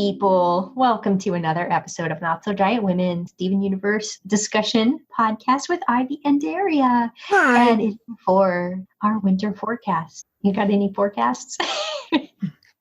people. Welcome to another episode of Not So Giant Women, Steven Universe discussion podcast with Ivy and Daria. Hi. And it's for our winter forecast. You got any forecasts?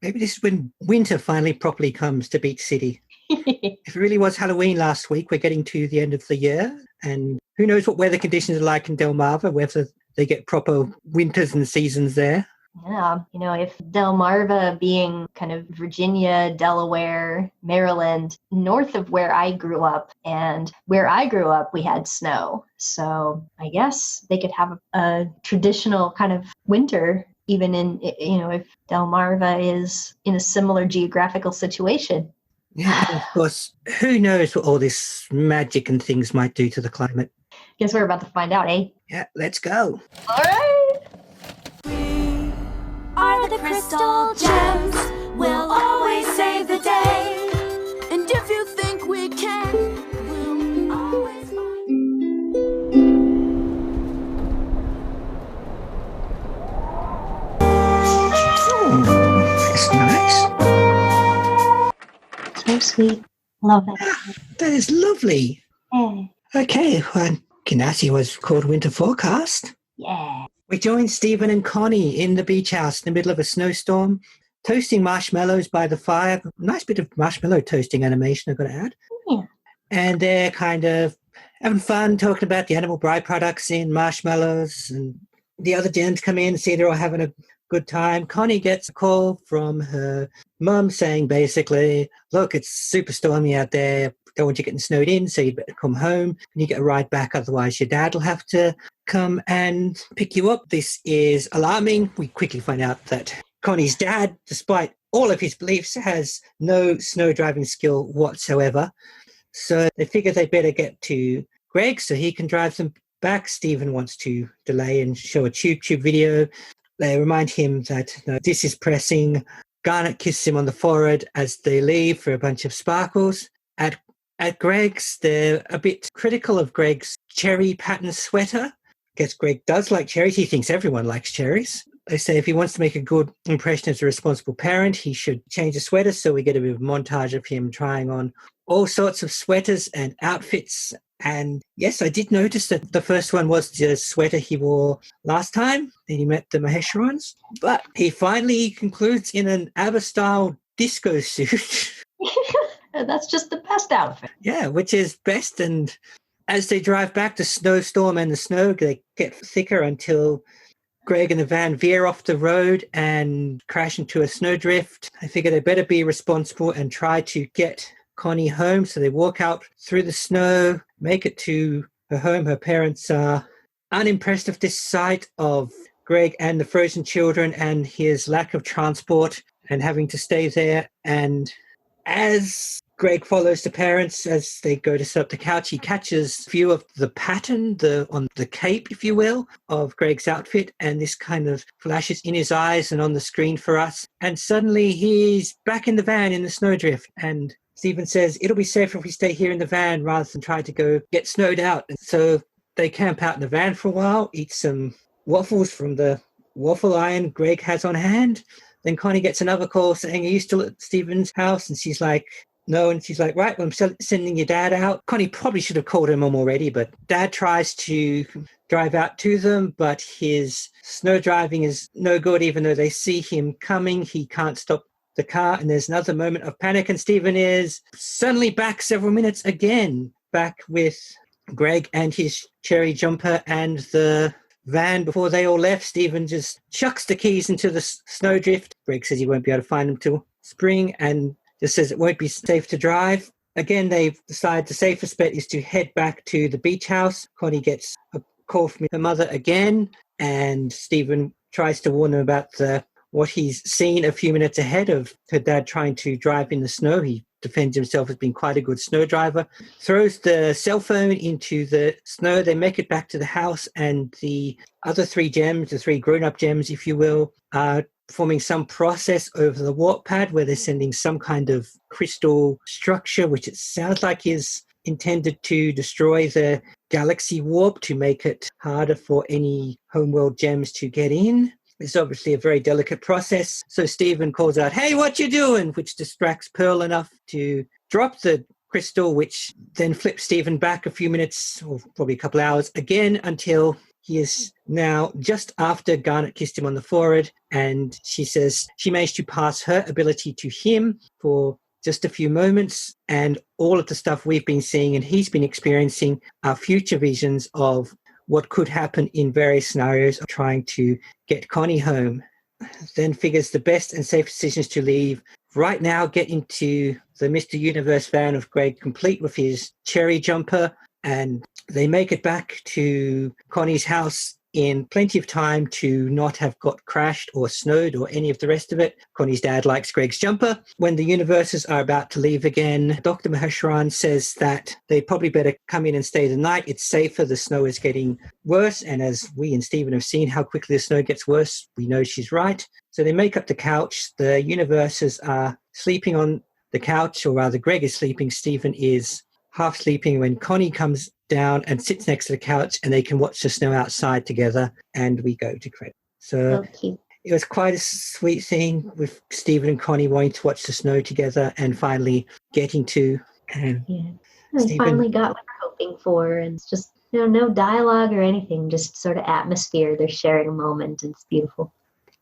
Maybe this is when winter finally properly comes to Beach City. If it really was Halloween last week, we're getting to the end of the year. And who knows what weather conditions are like in Delmarva, whether they get proper winters and seasons there. Yeah, if Delmarva being kind of Virginia, Delaware, Maryland, north of where I grew up, and where I grew up, we had snow. So I guess they could have a traditional kind of winter, even in, if Delmarva is in a similar geographical situation. Yeah, and of course, who knows what all this magic and things might do to the climate. Guess we're about to find out, eh? Yeah, let's go. All right. Are the crystal gems, we'll always save the day. And if you think we can, we'll always find. That's nice. So sweet. Love that. That is lovely. Yeah. Okay, well, Ganassi was called Winter Forecast. Yeah. We joined Steven and Connie in the beach house in the middle of a snowstorm, toasting marshmallows by the fire. Nice bit of marshmallow toasting animation, I've got to add. Yeah. And they're kind of having fun, talking about the animal byproducts in marshmallows. And the other gents come in and see they're all having a good time. Connie gets a call from her mum saying basically, look, it's super stormy out there. Don't want you getting snowed in, so you better come home and you get a ride back. Otherwise, your dad will have to come and pick you up. This is alarming. We quickly find out that Connie's dad, despite all of his beliefs, has no snow driving skill whatsoever. So they figure they better get to Greg so he can drive them back. Stephen wants to delay and show a tube video. They remind him that this is pressing. Garnet kisses him on the forehead as they leave for a bunch of sparkles. At Greg's, they're a bit critical of Greg's cherry pattern sweater. Guess Greg does like cherries. He thinks everyone likes cherries. They say if he wants to make a good impression as a responsible parent, he should change the sweater. So we get a bit of a montage of him trying on all sorts of sweaters and outfits. And yes, I did notice that the first one was the sweater he wore last time that he met the Maheswarans. But he finally concludes in an ABBA-style disco suit. That's just the best outfit. Yeah, which is best. And as they drive back, the snowstorm and the snow, they get thicker until Greg and the van veer off the road and crash into a snowdrift. I figure they better be responsible and try to get Connie home. So they walk out through the snow, make it to her home. Her parents are unimpressed with this sight of Greg and the frozen children and his lack of transport and having to stay there. And as Greg follows the parents as they go to set up the couch, he catches view of the pattern on the cape, if you will, of Greg's outfit, and this kind of flashes in his eyes and on the screen for us. And suddenly he's back in the van in the snowdrift, and Stephen says, it'll be safer if we stay here in the van rather than try to go get snowed out. And so they camp out in the van for a while, eat some waffles from the waffle iron Greg has on hand. Then Connie gets another call saying, are you still at Stephen's house? And she's like, no. And she's like, right, well, I'm sending your dad out. Connie probably should have called her mum already, but dad tries to drive out to them, but his snow driving is no good. Even though they see him coming, he can't stop the car. And there's another moment of panic, and Stephen is suddenly back several minutes again, back with Greg and his cherry jumper and the van. Before they all left, Stephen just chucks the keys into the snowdrift. Greg says he won't be able to find them till spring and just says it won't be safe to drive. Again, they've decided the safest bet is to head back to the beach house. Connie gets a call from her mother again, and Stephen tries to warn them about what he's seen a few minutes ahead of her dad trying to drive in the snow. He defends himself as being quite a good snow driver, throws the cell phone into the snow. They make it back to the house, and the other three gems, the three grown-up gems, if you will, are performing some process over the warp pad where they're sending some kind of crystal structure, which it sounds like is intended to destroy the galaxy warp to make it harder for any homeworld gems to get in. It's obviously a very delicate process. So Steven calls out, "Hey, what you doing?" which distracts Pearl enough to drop the crystal, which then flips Steven back a few minutes or probably a couple hours again until he is now just after Garnet kissed him on the forehead. And she says she managed to pass her ability to him for just a few moments. And all of the stuff we've been seeing and he's been experiencing are future visions of what could happen in various scenarios of trying to get Connie home. Then figures the best and safest decisions to leave right now, get into the Mr. Universe van of Greg, complete with his cherry jumper, and they make it back to Connie's house in plenty of time to not have got crashed or snowed or any of the rest of it. Connie's dad likes Greg's jumper. When the universes are about to leave again, Dr. Maheswarans says that they probably better come in and stay the night. It's safer. The snow is getting worse. And as we and Steven have seen how quickly the snow gets worse, we know she's right. So they make up the couch. The universes are sleeping on the couch, or rather Greg is sleeping. Steven is half sleeping when Connie comes down and sits next to the couch, and they can watch the snow outside together, and we go to credit. So it was quite a sweet thing with Steven and Connie wanting to watch the snow together and finally getting to. And we finally got what we're hoping for, and it's just no dialogue or anything, just sort of atmosphere. They're sharing a moment, and it's beautiful.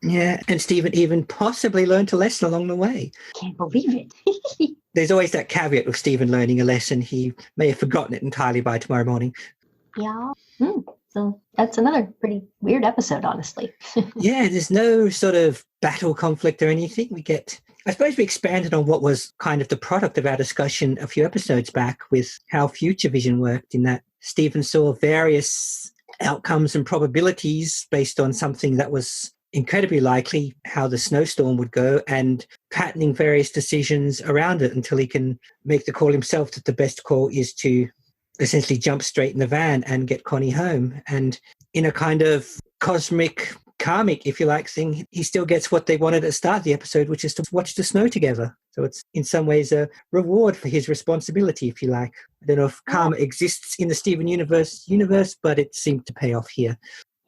Yeah, and Steven even possibly learned a lesson along the way. Can't believe it. There's always that caveat with Steven learning a lesson. He may have forgotten it entirely by tomorrow morning. Yeah. So that's another pretty weird episode, honestly. Yeah, there's no sort of battle conflict or anything. I suppose we expanded on what was kind of the product of our discussion a few episodes back with how future vision worked, in that Steven saw various outcomes and probabilities based on something that was incredibly likely, how the snowstorm would go, and patterning various decisions around it until he can make the call himself that the best call is to essentially jump straight in the van and get Connie home. And in a kind of cosmic, karmic, if you like, thing, he still gets what they wanted at the start of the episode, which is to watch the snow together. So it's in some ways a reward for his responsibility, if you like. I don't know if karma exists in the Steven universe, but it seemed to pay off here.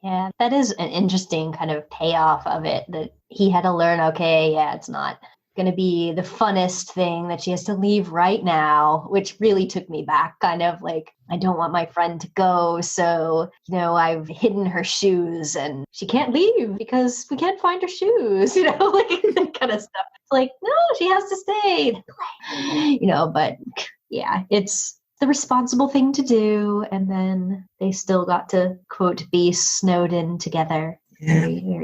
Yeah, that is an interesting kind of payoff of it, that he had to learn, it's not going to be the funnest thing, that she has to leave right now, which really took me back, kind of like, I don't want my friend to go. So, I've hidden her shoes and she can't leave because we can't find her shoes, like that kind of stuff. It's like, no, she has to stay, but yeah, it's the responsible thing to do. And then they still got to, quote, be snowed in together. Yeah.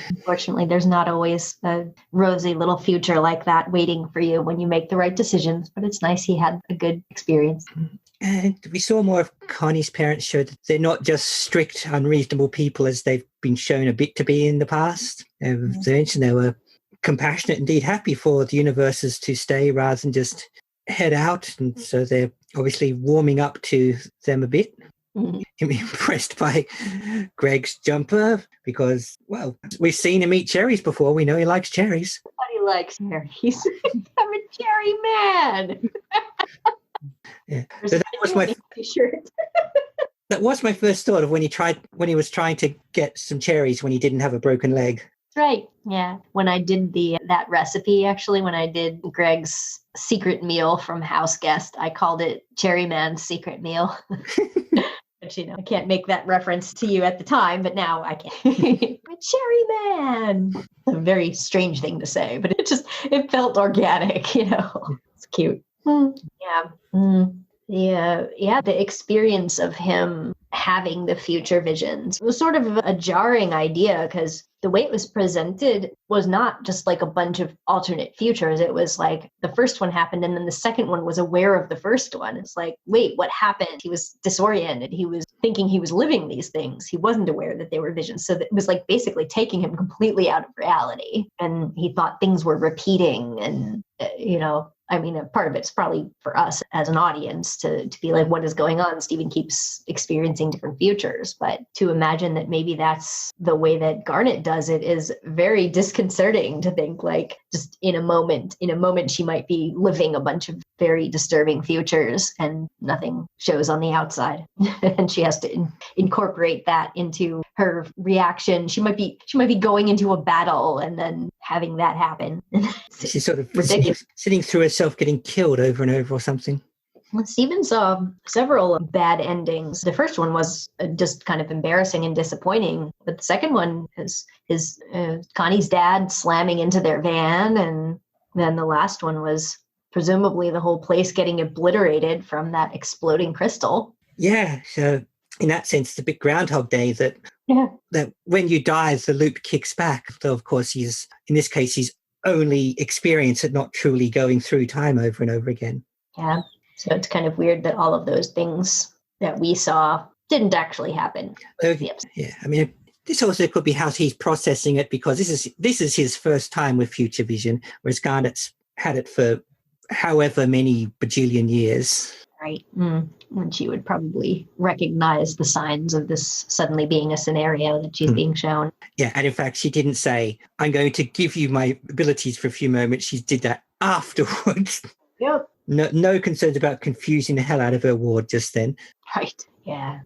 Unfortunately, there's not always a rosy little future like that waiting for you when you make the right decisions, but it's nice he had a good experience. And we saw more of Connie's parents show that they're not just strict, unreasonable people as they've been shown a bit to be in the past. They mentioned they were compassionate, indeed happy for the universes to stay rather than just head out, and so they're obviously warming up to them a bit. I'm impressed by Greg's jumper because, we've seen him eat cherries before. We know he likes cherries. Everybody likes cherries. I'm a cherry man. Yeah. So that was my shirt. That was my first thought of when he was trying to get some cherries when he didn't have a broken leg. Right. Yeah. When I did that recipe, actually, when I did Greg's secret meal from House Guest, I called it Cherry Man's Secret Meal. But, I can't make that reference to you at the time, but now I can. Cherry Man. A very strange thing to say, but it felt organic, It's cute. Yeah. The experience of him having the future visions was sort of a jarring idea, because the way it was presented was not just like a bunch of alternate futures. It was like the first one happened and then the second one was aware of the first one. It's like, wait, what happened? He was disoriented. He was thinking he was living these things. He wasn't aware that they were visions. So it was like basically taking him completely out of reality. And he thought things were repeating and, I mean, a part of it's probably for us as an audience to be like, what is going on? Steven keeps experiencing different futures, but to imagine that maybe that's the way that Garnet does it is very disconcerting to think like just in a moment she might be living a bunch of very disturbing futures and nothing shows on the outside. And she has to incorporate that into her reaction. She might be going into a battle and then having that happen. She's sort of ridiculous. sitting through herself getting killed over and over or something. Well, Steven saw several bad endings. The first one was just kind of embarrassing and disappointing, but the second one is Connie's dad slamming into their van, and then the last one was presumably the whole place getting obliterated from that exploding crystal. Yeah, so in that sense, it's a bit Groundhog Day that when you die, the loop kicks back. Though, of course, in this case, he's only experienced it, not truly going through time over and over again. Yeah, so it's kind of weird that all of those things that we saw didn't actually happen. Yeah, I mean, this also could be how he's processing it, because this is his first time with future vision, whereas Garnet's had it for however many bajillion years. Right. And she would probably recognize the signs of this suddenly being a scenario that she's being shown. Yeah, and in fact, she didn't say, I'm going to give you my abilities for a few moments. She did that afterwards. Yep. No concerns about confusing the hell out of her ward just then. Right. Yeah.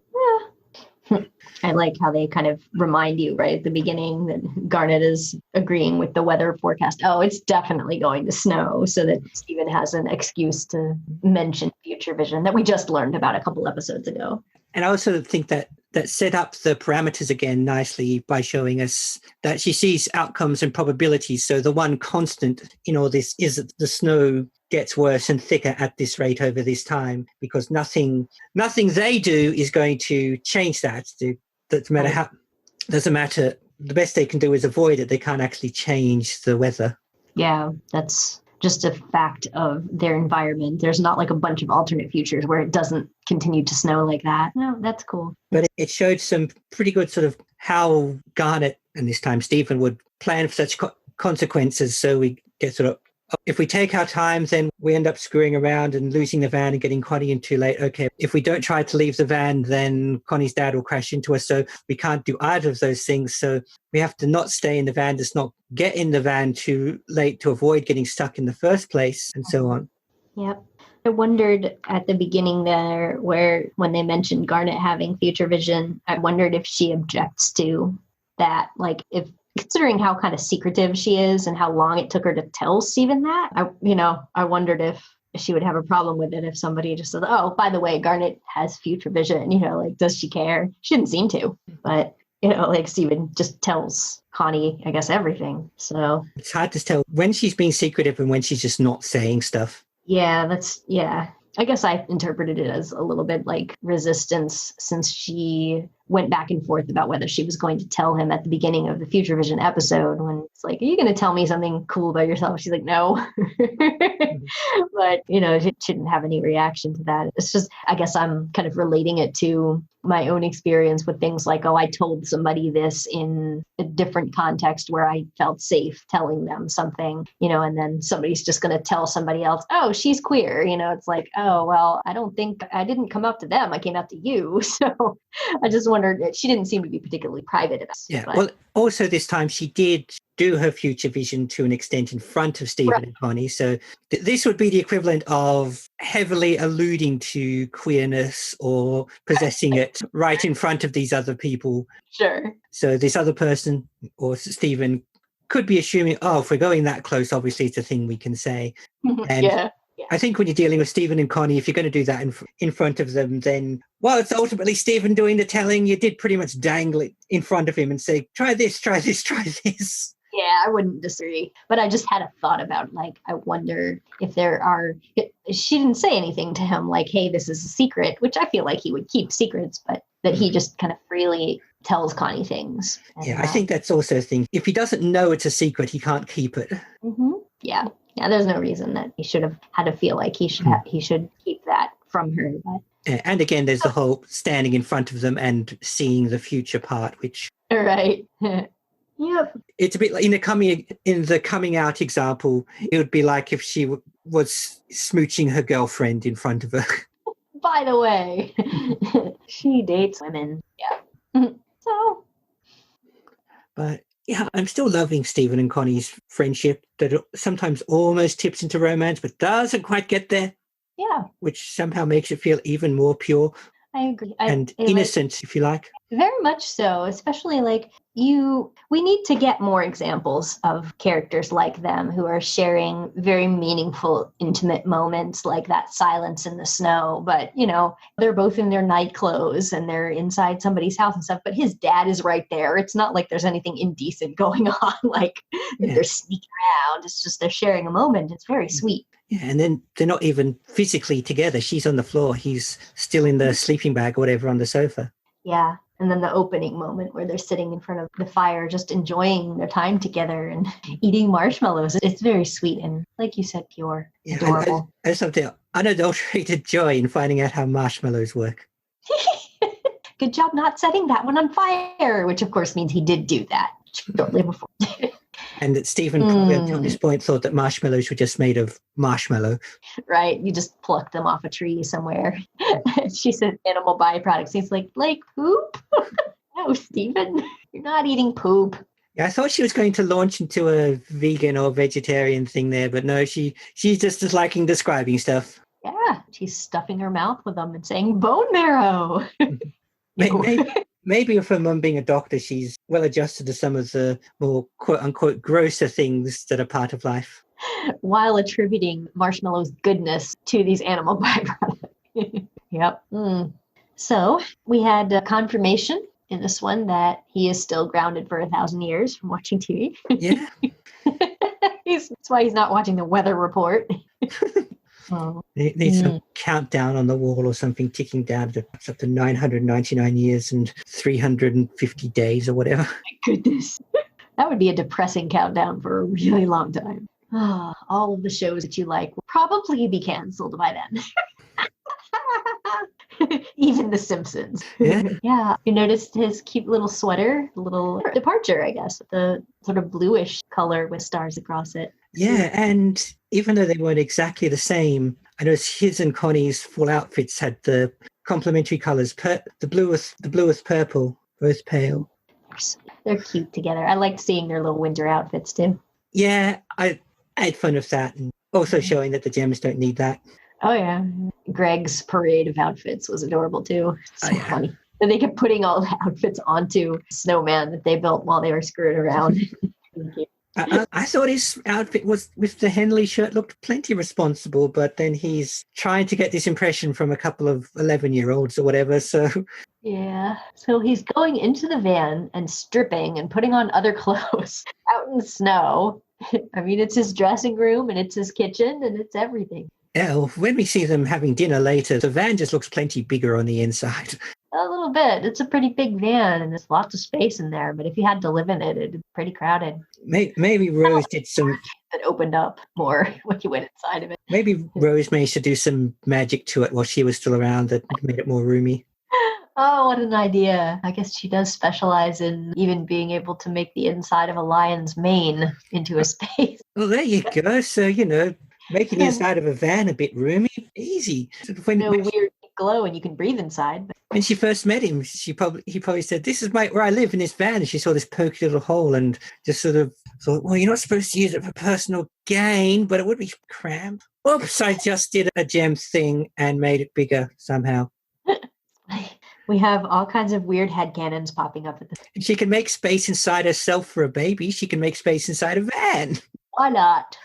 I like how they kind of remind you right at the beginning that Garnet is agreeing with the weather forecast. Oh, it's definitely going to snow, so that Steven has an excuse to mention future vision that we just learned about a couple episodes ago. And I also think that set up the parameters again nicely by showing us that she sees outcomes and probabilities. So the one constant in all this is that the snow gets worse and thicker at this rate over this time, because nothing they do is going to change that. Doesn't matter. The best they can do is avoid it. They can't actually change the weather. Yeah, that's just a fact of their environment. There's not like a bunch of alternate futures where it doesn't continue to snow like that. No, that's cool. But it showed some pretty good sort of how Garnet, and this time Steven, would plan for such consequences. So we get sort of, if we take our time, then we end up screwing around and losing the van and getting Connie in too late. Okay, if we don't try to leave the van, then Connie's dad will crash into us. So we can't do either of those things. So we have to not stay in the van, just not get in the van too late to avoid getting stuck in the first place, and so on. Yep. I wondered at the beginning there, when they mentioned Garnet having future vision, I wondered if she objects to that. Like, if considering how kind of secretive she is and how long it took her to tell Steven that, I wondered if she would have a problem with it if somebody just said, oh, by the way, Garnet has future vision, like, does she care? She didn't seem to, but, like Steven just tells Connie, I guess, everything. So it's hard to tell when she's being secretive and when she's just not saying stuff. Yeah, I guess I interpreted it as a little bit like resistance, since she went back and forth about whether she was going to tell him at the beginning of the Future Vision episode, when it's like, are you going to tell me something cool about yourself? She's like, no. But, she shouldn't have any reaction to that. It's just, I guess I'm kind of relating it to my own experience with things like, oh, I told somebody this in a different context where I felt safe telling them something, and then somebody's just going to tell somebody else, oh, she's queer. It's like, oh, well, I didn't come out to them. I came out to you. So I just wondered, she didn't seem to be particularly private about it. Yeah. Well, also this time she did do her future vision to an extent in front of Steven and Connie. So this would be the equivalent of heavily alluding to queerness or possessing it right in front of these other people. Sure. So this other person or Steven could be assuming, oh, if we're going that close, obviously it's a thing we can say. And yeah. I think when you're dealing with Steven and Connie, if you're going to do that in front of them, then, well, it's ultimately Steven doing the telling. You did pretty much dangle it in front of him and say, try this, try this, try this. Yeah, I wouldn't disagree. But I just had a thought about, like, I wonder if she didn't say anything to him like, hey, this is a secret, which I feel like he would keep secrets, but that he just kind of freely tells Connie things. Yeah, I think that's also a thing. If he doesn't know it's a secret, he can't keep it. Mm-hmm. Yeah. Yeah, there's no reason that he should have had to feel like he should keep that from her. But. And again, there's the whole standing in front of them and seeing the future part, which... Right. Yep. It's a bit like in the coming out example, it would be like if she was smooching her girlfriend in front of her. By the way, she dates women. Yeah. So. But yeah, I'm still loving Stephen and Connie's friendship that sometimes almost tips into romance, but doesn't quite get there. Yeah. Which somehow makes it feel even more pure. I agree. And innocent, if you like. Very much so, especially we need to get more examples of characters like them who are sharing very meaningful, intimate moments like that silence in the snow. But, they're both in their night clothes and they're inside somebody's house and stuff, but his dad is right there. It's not like there's anything indecent going on, they're sneaking around. It's just they're sharing a moment. It's very sweet. Yeah, and then they're not even physically together. She's on the floor. He's still in the sleeping bag or whatever on the sofa. Yeah. And then the opening moment where they're sitting in front of the fire, just enjoying their time together and eating marshmallows. It's very sweet and, like you said, pure, adorable. I just have the unadulterated joy in finding out how marshmallows work. Good job not setting that one on fire, which of course means he did do that shortly before. And that Stephen, until this point, thought that marshmallows were just made of marshmallow. Right. You just plucked them off a tree somewhere. She said animal byproducts. He's like poop? No, Stephen, you're not eating poop. Yeah, I thought she was going to launch into a vegan or vegetarian thing there, but no, she's just disliking describing stuff. Yeah, she's stuffing her mouth with them and saying bone marrow. Maybe with her mum being a doctor, she's well adjusted to some of the more quote-unquote grosser things that are part of life. While attributing marshmallow's goodness to these animal byproducts. Yep. So we had confirmation in this one that he is still grounded for 1,000 years from watching TV. Yeah. That's why he's not watching the weather report. Needs some countdown on the wall or something ticking down to up to 999 years and 350 days or whatever. My goodness. That would be a depressing countdown for a really long time. All of the shows that you like will probably be canceled by then. Even The Simpsons. Yeah. Yeah. You noticed his cute little sweater, little departure, I guess, the sort of bluish color with stars across it. Yeah, and even though they weren't exactly the same, I noticed his and Connie's full outfits had the complementary colours. The blue with purple, both pale. They're cute together. I liked seeing their little winter outfits too. Yeah, I had fun with that, and also showing that the gems don't need that. Oh yeah, Greg's parade of outfits was adorable too. So funny. And they kept putting all the outfits onto Snowman that they built while they were screwing around. I thought his outfit was with the Henley shirt looked plenty responsible, but then he's trying to get this impression from a couple of 11-year-olds or whatever. So yeah, so he's going into the van and stripping and putting on other clothes out in the snow. I mean, it's his dressing room and it's his kitchen and it's everything. Yeah, well, when we see them having dinner later, the van just looks plenty bigger on the inside. A little bit. It's a pretty big van and there's lots of space in there. But if you had to live in it, it'd be pretty crowded. Maybe Rose did some... It opened up more when you went inside of it. Maybe Rose managed to do some magic to it while she was still around that made it more roomy. Oh, what an idea. I guess she does specialize in even being able to make the inside of a lion's mane into a space. Well, there you go. So, making the inside of a van a bit roomy, easy. Weird glow and you can breathe inside. But... When she first met him, he probably said, "This is where I live in this van." And she saw this pokey little hole and just sort of thought, well, you're not supposed to use it for personal gain, but it would be cramped. Oops, I just did a gem thing and made it bigger somehow. We have all kinds of weird headcanons popping up at this. She can make space inside herself for a baby. She can make space inside a van. Why not?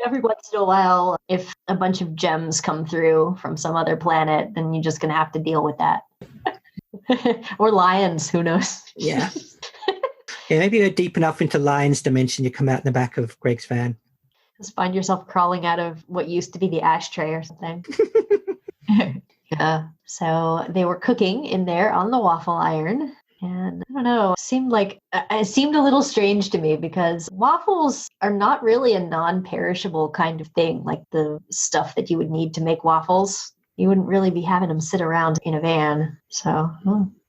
Every once in a while, if a bunch of gems come through from some other planet, then you're just going to have to deal with that. Or lions, who knows? Yeah. Yeah, maybe you're deep enough into Lion's dimension, you come out in the back of Greg's van. Just find yourself crawling out of what used to be the ashtray or something. Yeah. So they were cooking in there on the waffle iron. And I don't know, it seemed a little strange to me because waffles are not really a non-perishable kind of thing, like the stuff that you would need to make waffles. You wouldn't really be having them sit around in a van. So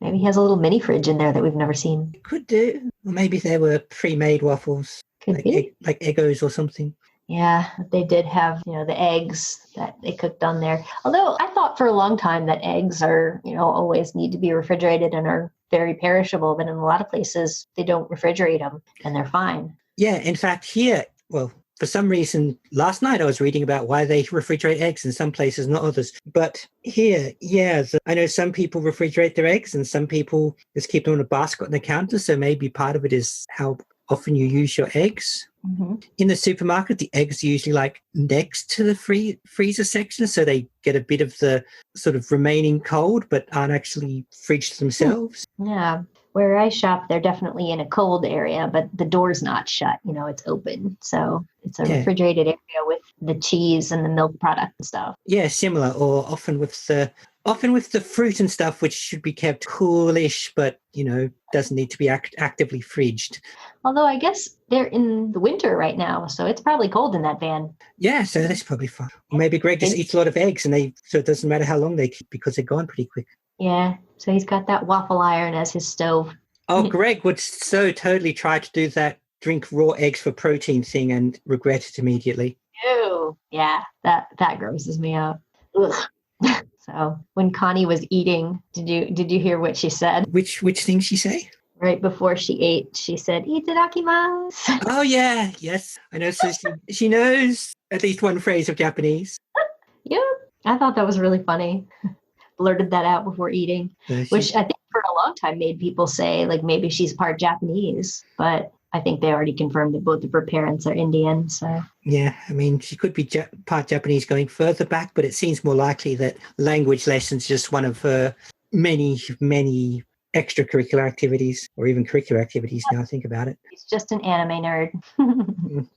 maybe he has a little mini fridge in there that we've never seen. Could do. Or maybe they were pre-made waffles. Could be. Like Eggos or something. Yeah, they did have, the eggs that they cooked on there. Although I thought for a long time that eggs are, always need to be refrigerated and are very perishable. But in a lot of places, they don't refrigerate them and they're fine. Yeah, in fact, here, well, for some reason, last night I was reading about why they refrigerate eggs in some places, not others. But here, yeah, I know some people refrigerate their eggs and some people just keep them in a basket on the counter. So maybe part of it is how often you use your eggs. Mm-hmm. In the supermarket, the eggs are usually like next to the freezer section, so they get a bit of the sort of remaining cold, but aren't actually fridged themselves. Yeah. Where I shop, they're definitely in a cold area, but the door's not shut. It's open. So it's a refrigerated area with the cheese and the milk product and stuff. Yeah, similar, or often with the fruit and stuff, which should be kept coolish, but, doesn't need to be actively fridged. Although I guess they're in the winter right now, so it's probably cold in that van. Yeah, so that's probably fine. Or maybe Greg just eats a lot of eggs so it doesn't matter how long they keep because they're gone pretty quick. Yeah, so he's got that waffle iron as his stove. Oh, Greg would so totally try to do that drink raw eggs for protein thing and regret it immediately. Ew. Yeah, that grosses me out. Ugh. So when Connie was eating, did you hear what she said? Which thing she say? Right before she ate, she said, "Itadakimasu." Oh yeah, yes. I know. So she knows at least one phrase of Japanese. Yeah, I thought that was really funny. Blurted that out before eating, which I think for a long time made people say like maybe she's part Japanese, but I think they already confirmed that both of her parents are Indian. So yeah, I mean, she could be part Japanese going further back, but it seems more likely that language lessons just one of her many, many extracurricular activities, or even curricular activities. Now I think about it, he's just an anime nerd.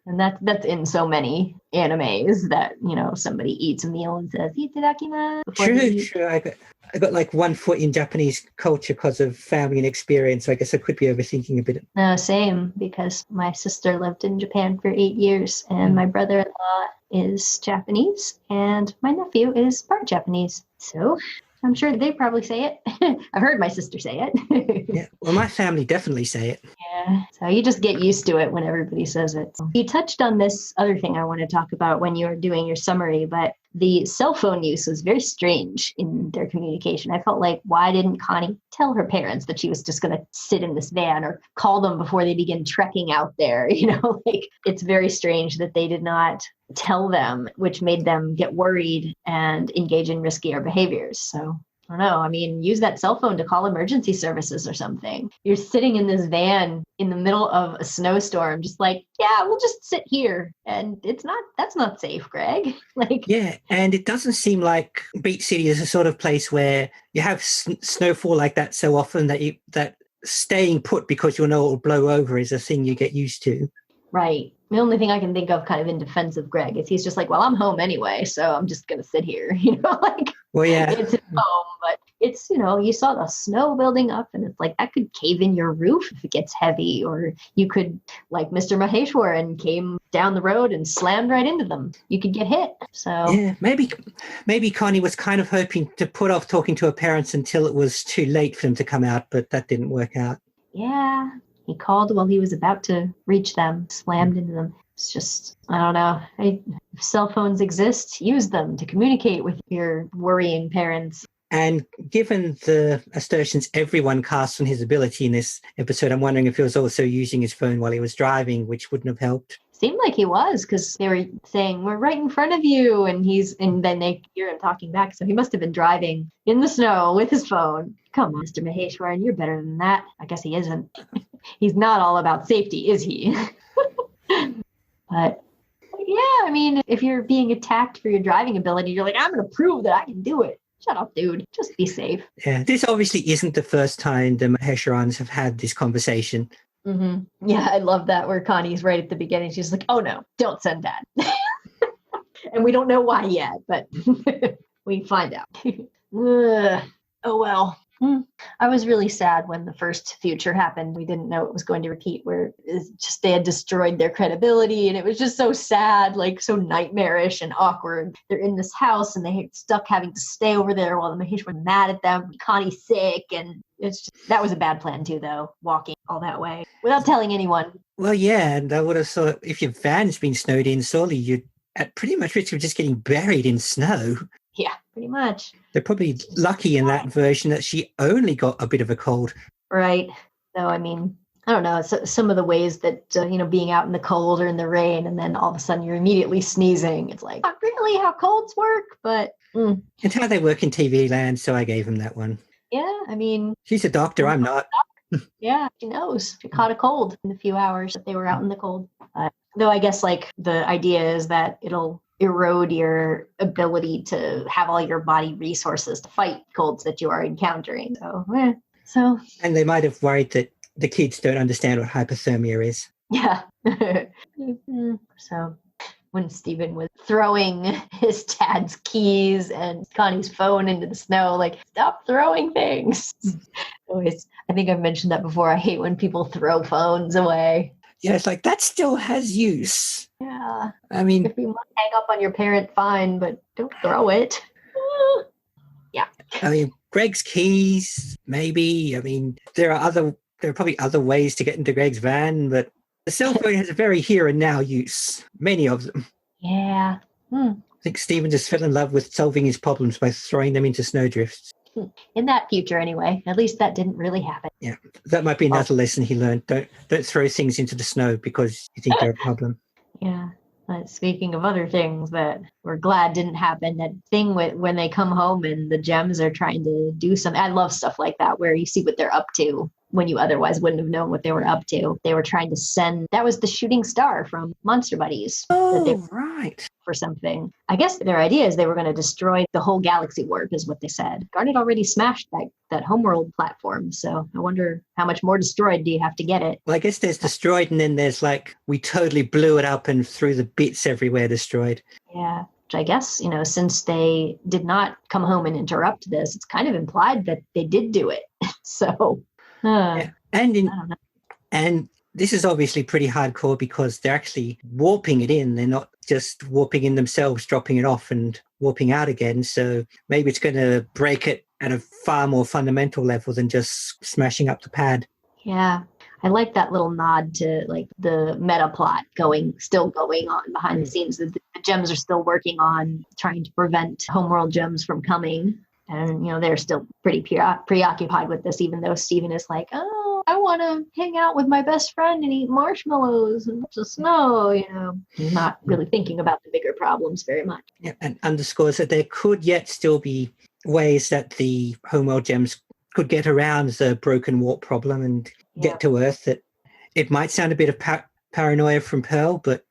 And that's in so many animes that, somebody eats a meal and says, "Itadakimasu." True. I got like one foot in Japanese culture because of family and experience. So I guess I could be overthinking a bit. No, same, because my sister lived in Japan for 8 years and my brother-in-law is Japanese and my nephew is part Japanese. So I'm sure they probably say it. I've heard my sister say it. Yeah, well, my family definitely say it. Yeah, so you just get used to it when everybody says it. You touched on this other thing I want to talk about when you were doing your summary, but the cell phone use was very strange in their communication. I felt like, why didn't Connie tell her parents that she was just going to sit in this van or call them before they begin trekking out there? It's very strange that they did not tell them, which made them get worried and engage in riskier behaviors. So I don't know. I mean, use that cell phone to call emergency services or something. You're sitting in this van in the middle of a snowstorm, just like, yeah, we'll just sit here. And that's not safe, Greg. Yeah. And it doesn't seem like Beach City is a sort of place where you have snowfall like that so often that staying put because you know it will blow over is a thing you get used to. Right. The only thing I can think of kind of in defense of Greg is he's just like, well, I'm home anyway, so I'm just going to sit here, Well, yeah. It's his home, but it's, you saw the snow building up and it's like that could cave in your roof if it gets heavy, or you could, like Mr. Maheswaran came down the road and slammed right into them. You could get hit. So yeah, maybe Connie was kind of hoping to put off talking to her parents until it was too late for them to come out, but that didn't work out. Yeah. He called while he was about to reach them, slammed into them. It's just, I don't know. If cell phones exist, use them to communicate with your worrying parents. And given the assertions everyone cast on his ability in this episode, I'm wondering if he was also using his phone while he was driving, which wouldn't have helped. Seemed like he was, because they were saying, we're right in front of you. And then they hear him talking back. So he must have been driving in the snow with his phone. Come on, Mr. Maheswaran, you're better than that. I guess he isn't. He's not all about safety, is he? But yeah, I mean, if you're being attacked for your driving ability, you're like, I'm going to prove that I can do it. Shut up, dude. Just be safe. Yeah, this obviously isn't the first time the Maheswarans have had this conversation. Mm-hmm. Yeah, I love that where Connie's right at the beginning. She's like, oh no, don't send that. And we don't know why yet, but we find out. Oh well. I was really sad when the first future happened. We didn't know it was going to repeat, where it's just they had destroyed their credibility, and it was just so sad, like so nightmarish and awkward. They're in this house and they stuck having to stay over there while the Maheswarans were mad at them. Connie's sick, and that was a bad plan too, though, walking all that way without telling anyone. Well, yeah, and I would have thought if your van's been snowed in, surely you'd at pretty much risk of just getting buried in snow. Yeah, pretty much. They're probably lucky in that version that she only got a bit of a cold. Right. So, I mean, I don't know. Some of the ways that, being out in the cold or in the rain, and then all of a sudden you're immediately sneezing. It's like, not really how colds work, but... It's how they work in TV land, so I gave him that one. Yeah, I mean... She's a doctor, I'm not. Yeah, she knows. She caught a cold in the few hours that they were out in the cold. Though I guess, like, the idea is that it'll erode your ability to have all your body resources to fight colds that you are encountering. So. And they might have worried that the kids don't understand what hypothermia is. Yeah. So when Steven was throwing his dad's keys and Connie's phone into the snow, like, stop throwing things. Always, I think I've mentioned that before. I hate when people throw phones away. Yeah, it's like, that still has use. Yeah. I mean... If you want to hang up on your parent, fine, but don't throw it. Yeah. I mean, Greg's keys, maybe. I mean, there are probably other ways to get into Greg's van, but the cell phone has a very here and now use. Many of them. Yeah. I think Steven just fell in love with solving his problems by throwing them into snowdrifts. In that future, anyway. At least that didn't really happen. Yeah, that might be another lesson he learned. Don't throw things into the snow because you think they're a problem. Yeah. But speaking of other things that we're glad didn't happen, that thing when they come home and the gems are trying to do something. I love stuff like that where you see what they're up to when you otherwise wouldn't have known what they were up to. They were trying to send, that was the shooting star from Monster Buddies. Oh, right. For something. I guess their idea is they were going to destroy the whole galaxy warp, is what they said. Garnet already smashed that homeworld platform, so I wonder how much more destroyed do you have to get it? Well, I guess there's destroyed, and then there's like, we totally blew it up and threw the bits everywhere destroyed. Yeah. Which I guess, since they did not come home and interrupt this, it's kind of implied that they did do it. So, yeah. I don't know. And this is obviously pretty hardcore because they're actually warping it in. They're not just warping in themselves, dropping it off and warping out again. So maybe it's going to break it at a far more fundamental level than just smashing up the pad. Yeah. I like that little nod to like the metaplot still going on behind the scenes. The gems are still working on trying to prevent homeworld gems from coming. And, they're still pretty preoccupied with this, even though Steven is like, oh, I want to hang out with my best friend and eat marshmallows and watch the snow, He's not really thinking about the bigger problems very much. Yeah, and underscores that there could yet still be ways that the homeworld gems could get around the broken warp problem and get to Earth. That it might sound a bit of paranoia from Pearl, but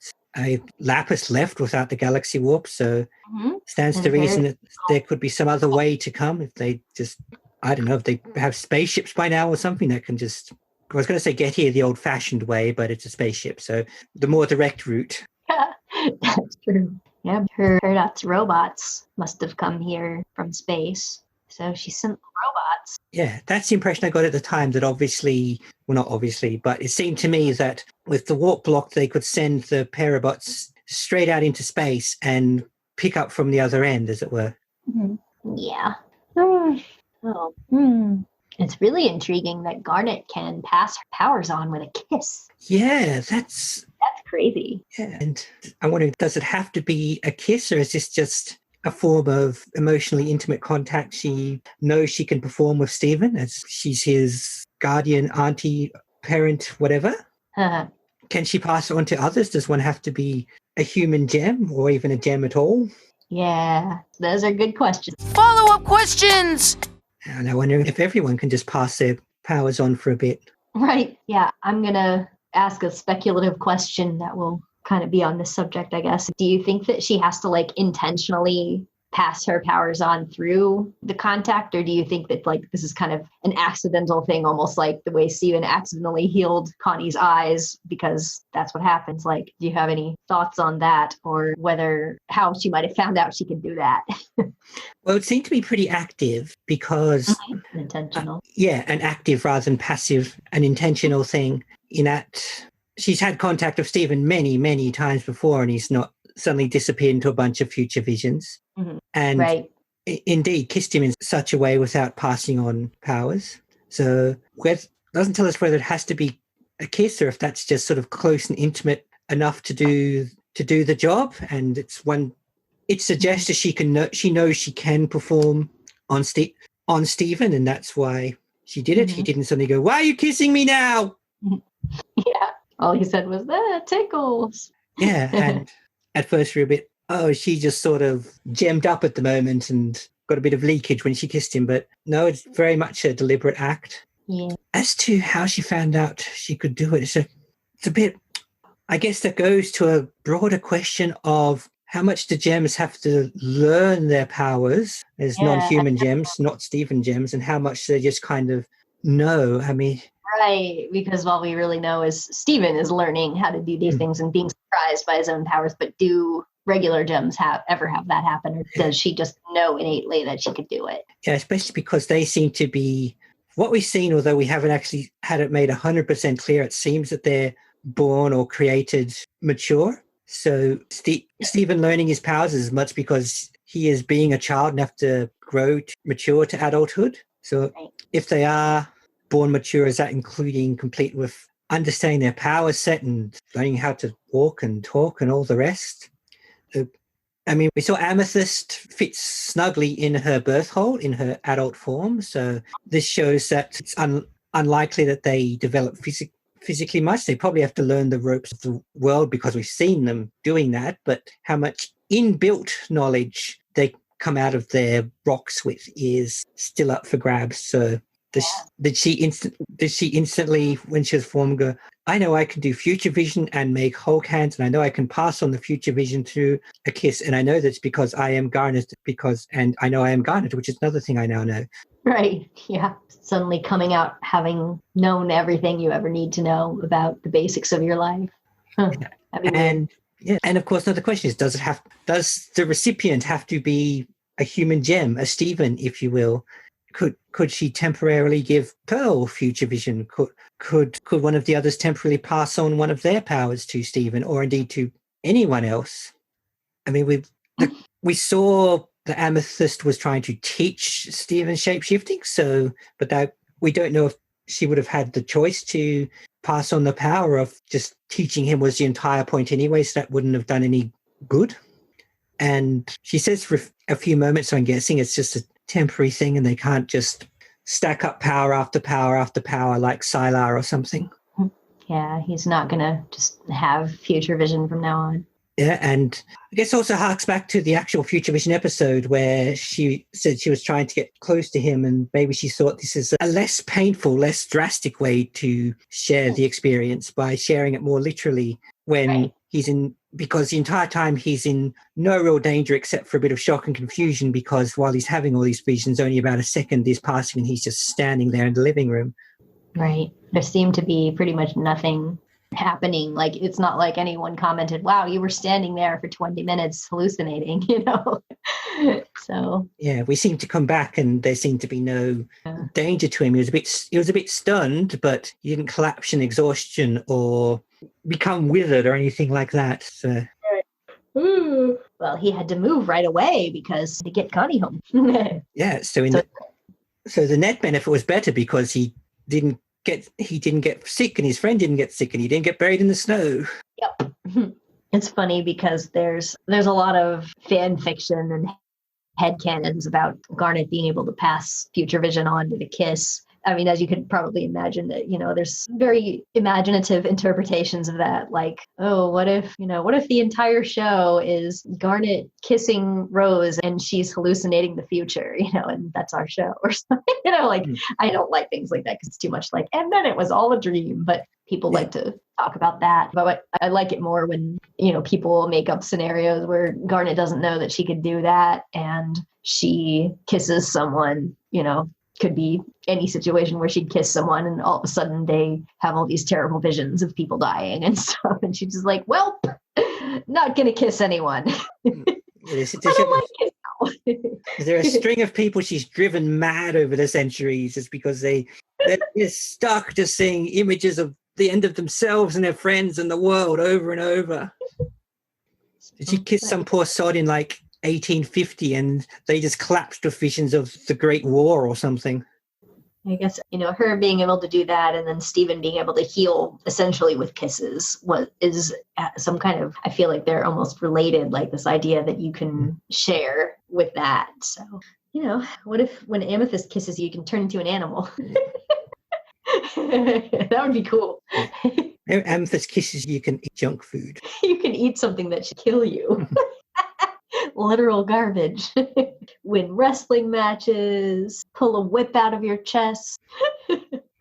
Lapis left without the galaxy warp, so stands to reason that there could be some other way to come if they just, I don't know, if they have spaceships by now or something that can just, I was going to say get here the old-fashioned way, but it's a spaceship, so the more direct route. That's true. Yeah, her robots must have come here from space. So she sent the robots. Yeah, that's the impression I got at the time, that obviously, well, not obviously, but it seemed to me that with the warp block, they could send the Parabots straight out into space and pick up from the other end, as it were. Mm-hmm. Yeah. It's really intriguing that Garnet can pass her powers on with a kiss. Yeah, that's crazy. Yeah, and I wonder, does it have to be a kiss, or is this just a form of emotionally intimate contact she knows she can perform with Steven, as she's his guardian, auntie, parent, whatever? Can she pass it on to others? Does one have to be a human gem, or even a gem at all? Yeah, those are good questions. Follow-up questions! And I wonder if everyone can just pass their powers on for a bit. Right, yeah. I'm going to ask a speculative question that will kind of be on this subject, I guess. Do you think that she has to intentionally pass her powers on through the contact? Or do you think that like this is kind of an accidental thing, almost like the way Steven accidentally healed Connie's eyes because that's what happens? Like, do you have any thoughts on that, or how she might have found out she could do that? Well, it seemed to be pretty active because Intentional. an active rather than passive, an intentional thing in that she's had contact with Steven many, many times before, and he's not suddenly disappeared into a bunch of future visions. And indeed kissed him in such a way without passing on powers. So it doesn't tell us whether it has to be a kiss or if that's just sort of close and intimate enough to do the job. And it suggests that she knows she can perform on Steven, and that's why she did it. He didn't suddenly go, "Why are you kissing me now?" Yeah. All he said was, tickles. Yeah. And at first we were a bit, she just sort of gemmed up at the moment and got a bit of leakage when she kissed him. But no, it's very much a deliberate act. Yeah. As to how she found out she could do it, it's a bit, I guess that goes to a broader question of how much do gems have to learn their powers as non-human gems, not Steven gems, and how much they just kind of know. I mean... Right, because all we really know is Steven is learning how to do these things and being surprised by his own powers, but do regular gems ever have that happen, or does she just know innately that she could do it? Yeah, especially because they seem to be... What we've seen, although we haven't actually had it made 100% clear, it seems that they're born or created mature. So Steven learning his powers is much because he is being a child and have to grow to mature to adulthood. So if they are born mature, is that including complete with understanding their power set and learning how to walk and talk and all the rest? I mean, we saw Amethyst fit snugly in her birth hole in her adult form. So this shows that it's unlikely that they develop physically much. They probably have to learn the ropes of the world because we've seen them doing that. But how much inbuilt knowledge they come out of their rocks with is still up for grabs. So did she instantly, when she was formed, go, "I know I can do future vision and make Hulk hands, and I know I can pass on the future vision through a kiss, and I know that's because I am Garnet, and I know I am Garnet," which is another thing I now know. Right. Yeah. Suddenly coming out having known everything you ever need to know about the basics of your life. Huh. And of course, another question is, does the recipient have to be a human gem, a Steven, if you will? Could she temporarily give Pearl future vision? Could one of the others temporarily pass on one of their powers to Steven, or indeed to anyone else? I mean, we saw the Amethyst was trying to teach Steven shapeshifting, but that we don't know if she would have had the choice to pass on the power of just teaching him was the entire point anyway, so that wouldn't have done any good. And she says for a few moments, so I'm guessing it's just a temporary thing and they can't just stack up power after power after power like Sylar or something. Yeah, he's not going to just have future vision from now on. Yeah, and I guess also harks back to the actual Future Vision episode where she said she was trying to get close to him, and maybe she thought this is a less painful, less drastic way to share the experience by sharing it more literally when he's in, because the entire time he's in no real danger except for a bit of shock and confusion, because while he's having all these visions, only about a second is passing and he's just standing there in the living room. Right. There seemed to be pretty much nothing happening. Like, it's not like anyone commented, "Wow, you were standing there for 20 minutes hallucinating," So yeah, we seem to come back and there seemed to be no danger to him. He was a bit stunned, but he didn't collapse in exhaustion or become withered or anything like that. So well, he had to move right away because to get Connie home. Yeah, so the net benefit was better because he didn't get sick and his friend didn't get sick and he didn't get buried in the snow. Yep. It's funny because there's a lot of fan fiction and headcanons about Garnet being able to pass future vision on to the kiss. I mean, as you could probably imagine that, there's very imaginative interpretations of that. Like, oh, what if the entire show is Garnet kissing Rose and she's hallucinating the future, and that's our show or something, I don't like things like that because it's too much like, and then it was all a dream. But people like to talk about that. But I like it more when, people make up scenarios where Garnet doesn't know that she could do that and she kisses someone, could be any situation where she'd kiss someone and all of a sudden they have all these terrible visions of people dying and stuff. And she's just like, well, not going to kiss anyone. I don't like kiss now. Is there a string of people she's driven mad over the centuries just because they're just stuck just seeing images of the end of themselves and their friends and the world over and over? Did she kiss some poor sod in like 1850 and they just collapsed with visions of the Great War or something? I guess, her being able to do that and then Steven being able to heal essentially with kisses is some kind of, I feel like they're almost related, like this idea that you can share with that. So, what if when Amethyst kisses you, you can turn into an animal? That would be cool. Amethyst kisses you can eat junk food. You can eat something that should kill you. Literal garbage. Win wrestling matches, pull a whip out of your chest.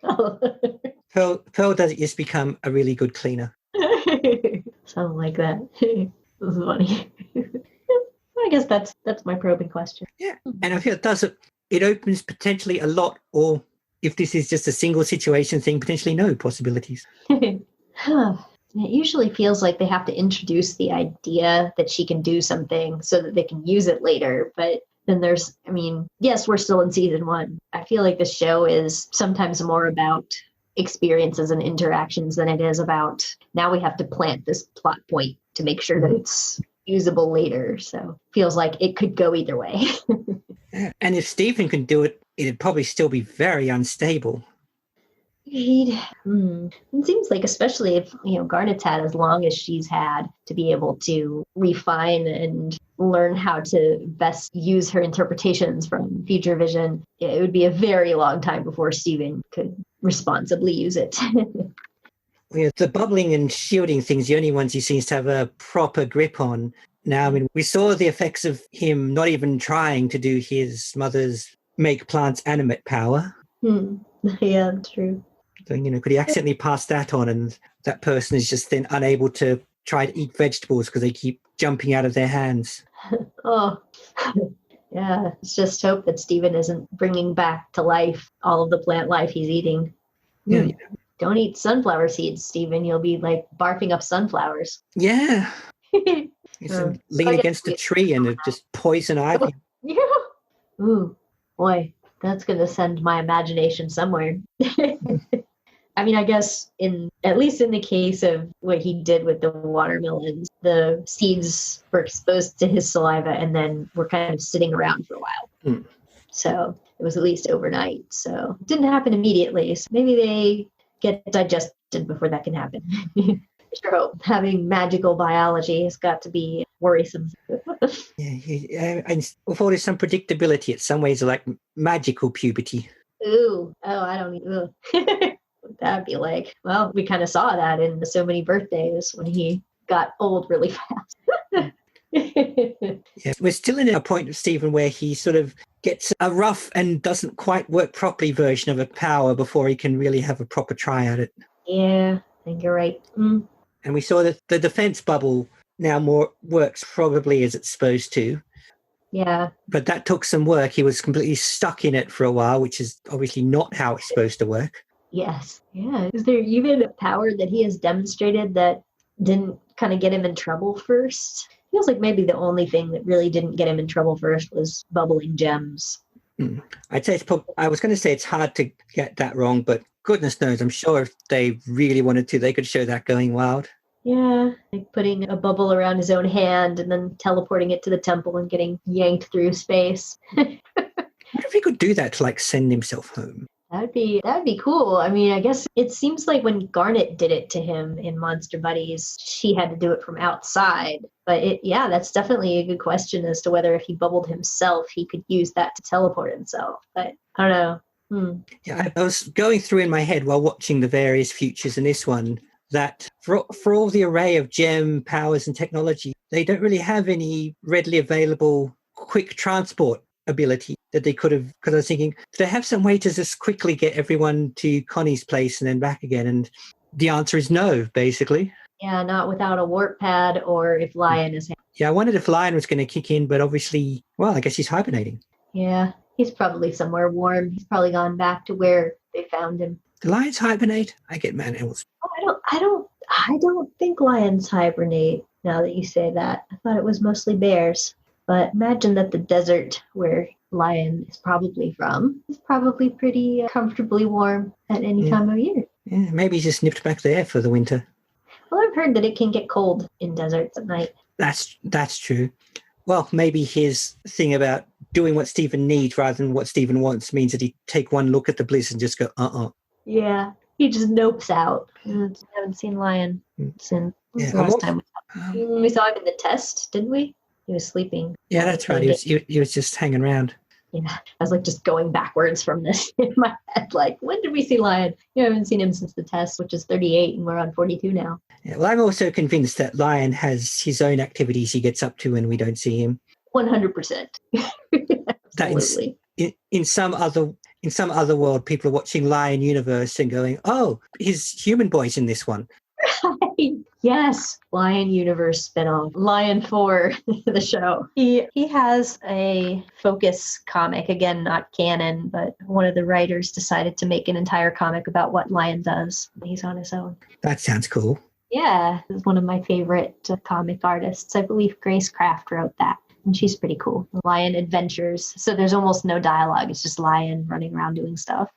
Pearl does just become a really good cleaner. Something like that. This is funny. I guess that's my probing question. Yeah, and I feel it opens potentially a lot, or if this is just a single situation thing, potentially no possibilities. It usually feels like they have to introduce the idea that she can do something so that they can use it later. But then yes, we're still in season 1. I feel like the show is sometimes more about experiences and interactions than it is about, now we have to plant this plot point to make sure that it's usable later. So feels like it could go either way. And if Steven can do it, it'd probably still be very unstable. It seems like, especially if Garnet's had as long as she's had to be able to refine and learn how to best use her interpretations from future vision, it would be a very long time before Steven could responsibly use it. The bubbling and shielding things, the only ones he seems to have a proper grip on. Now, we saw the effects of him not even trying to do his mother's make plants animate power. Yeah, true. So, could he accidentally pass that on and that person is just then unable to try to eat vegetables because they keep jumping out of their hands? Oh, yeah. Let's just hope that Steven isn't bringing back to life all of the plant life he's eating. Yeah. Don't eat sunflower seeds, Steven. You'll be like barfing up sunflowers. Yeah. Lean against a tree and just poison ivy. Yeah. Ooh, boy, that's going to send my imagination somewhere. I guess at least in the case of what he did with the watermelons, the seeds were exposed to his saliva and then were kind of sitting around for a while. So it was at least overnight. So it didn't happen immediately. So maybe they get digested before that can happen. Sure hope. Having magical biology has got to be worrisome. And with all this unpredictability, it's some ways like magical puberty. Ooh, I don't need. That'd be like, well, we kind of saw that in So Many Birthdays when he got old really fast. Yeah, we're still in a point of Steven where he sort of gets a rough and doesn't quite work properly version of a power before he can really have a proper try at it. Yeah, I think you're right. And we saw that the defense bubble now more works probably as it's supposed to. Yeah. But that took some work. He was completely stuck in it for a while, which is obviously not how it's supposed to work. Yes. Yeah. Is there even a power that he has demonstrated that didn't kind of get him in trouble first? Feels like maybe the only thing that really didn't get him in trouble first was bubbling gems. I'd say I was going to say it's hard to get that wrong, but goodness knows, I'm sure if they really wanted to, they could show that going wild. Yeah, like putting a bubble around his own hand and then teleporting it to the temple and getting yanked through space. What if he could do that to send himself home? That'd be cool. I guess it seems like when Garnet did it to him in Monster Buddies, she had to do it from outside. But that's definitely a good question as to whether if he bubbled himself, he could use that to teleport himself. But I don't know. Yeah, I was going through in my head while watching the various futures in this one that for all the array of gem powers and technology, they don't really have any readily available quick transport ability that they could have, because I was thinking, do they have some way to just quickly get everyone to Connie's place and then back again? And the answer is no, basically. Yeah, not without a warp pad or if Lion is... Yeah, I wondered if Lion was going to kick in, but obviously, well, I guess he's hibernating. Yeah, he's probably somewhere warm. He's probably gone back to where they found him. Do lions hibernate? I get man animals. Oh, I don't think lions hibernate, now that you say that. I thought it was mostly bears. But imagine that the desert where Lion is probably from is probably pretty comfortably warm at any time of year. Yeah, maybe he's just nipped back there for the winter. Well, I've heard that it can get cold in deserts at night. That's true. Well, maybe his thing about doing what Steven needs rather than what Steven wants means that he'd take one look at the bliss and just go, Yeah, he just nopes out. I haven't seen Lion since the last time we saw him in the test, didn't we? He was sleeping. Yeah, that's right. He was just hanging around. Yeah, I was like just going backwards from this in my head. Like, when did we see Lion? I haven't seen him since the test, which is 38, and we're on 42 now. Yeah, well, I'm also convinced that Lion has his own activities he gets up to when we don't see him. 100%. Absolutely. In some other world, people are watching Lion Universe and going, "Oh, his human boy's in this one." Right. Yes, Lion Universe spinoff, Lion 4, the show. He has a Focus comic, again, not canon, but one of the writers decided to make an entire comic about what Lion does. He's on his own. That sounds cool. Yeah, he's one of my favorite comic artists. I believe Grace Kraft wrote that, and she's pretty cool. Lion Adventures. So there's almost no dialogue. It's just Lion running around doing stuff,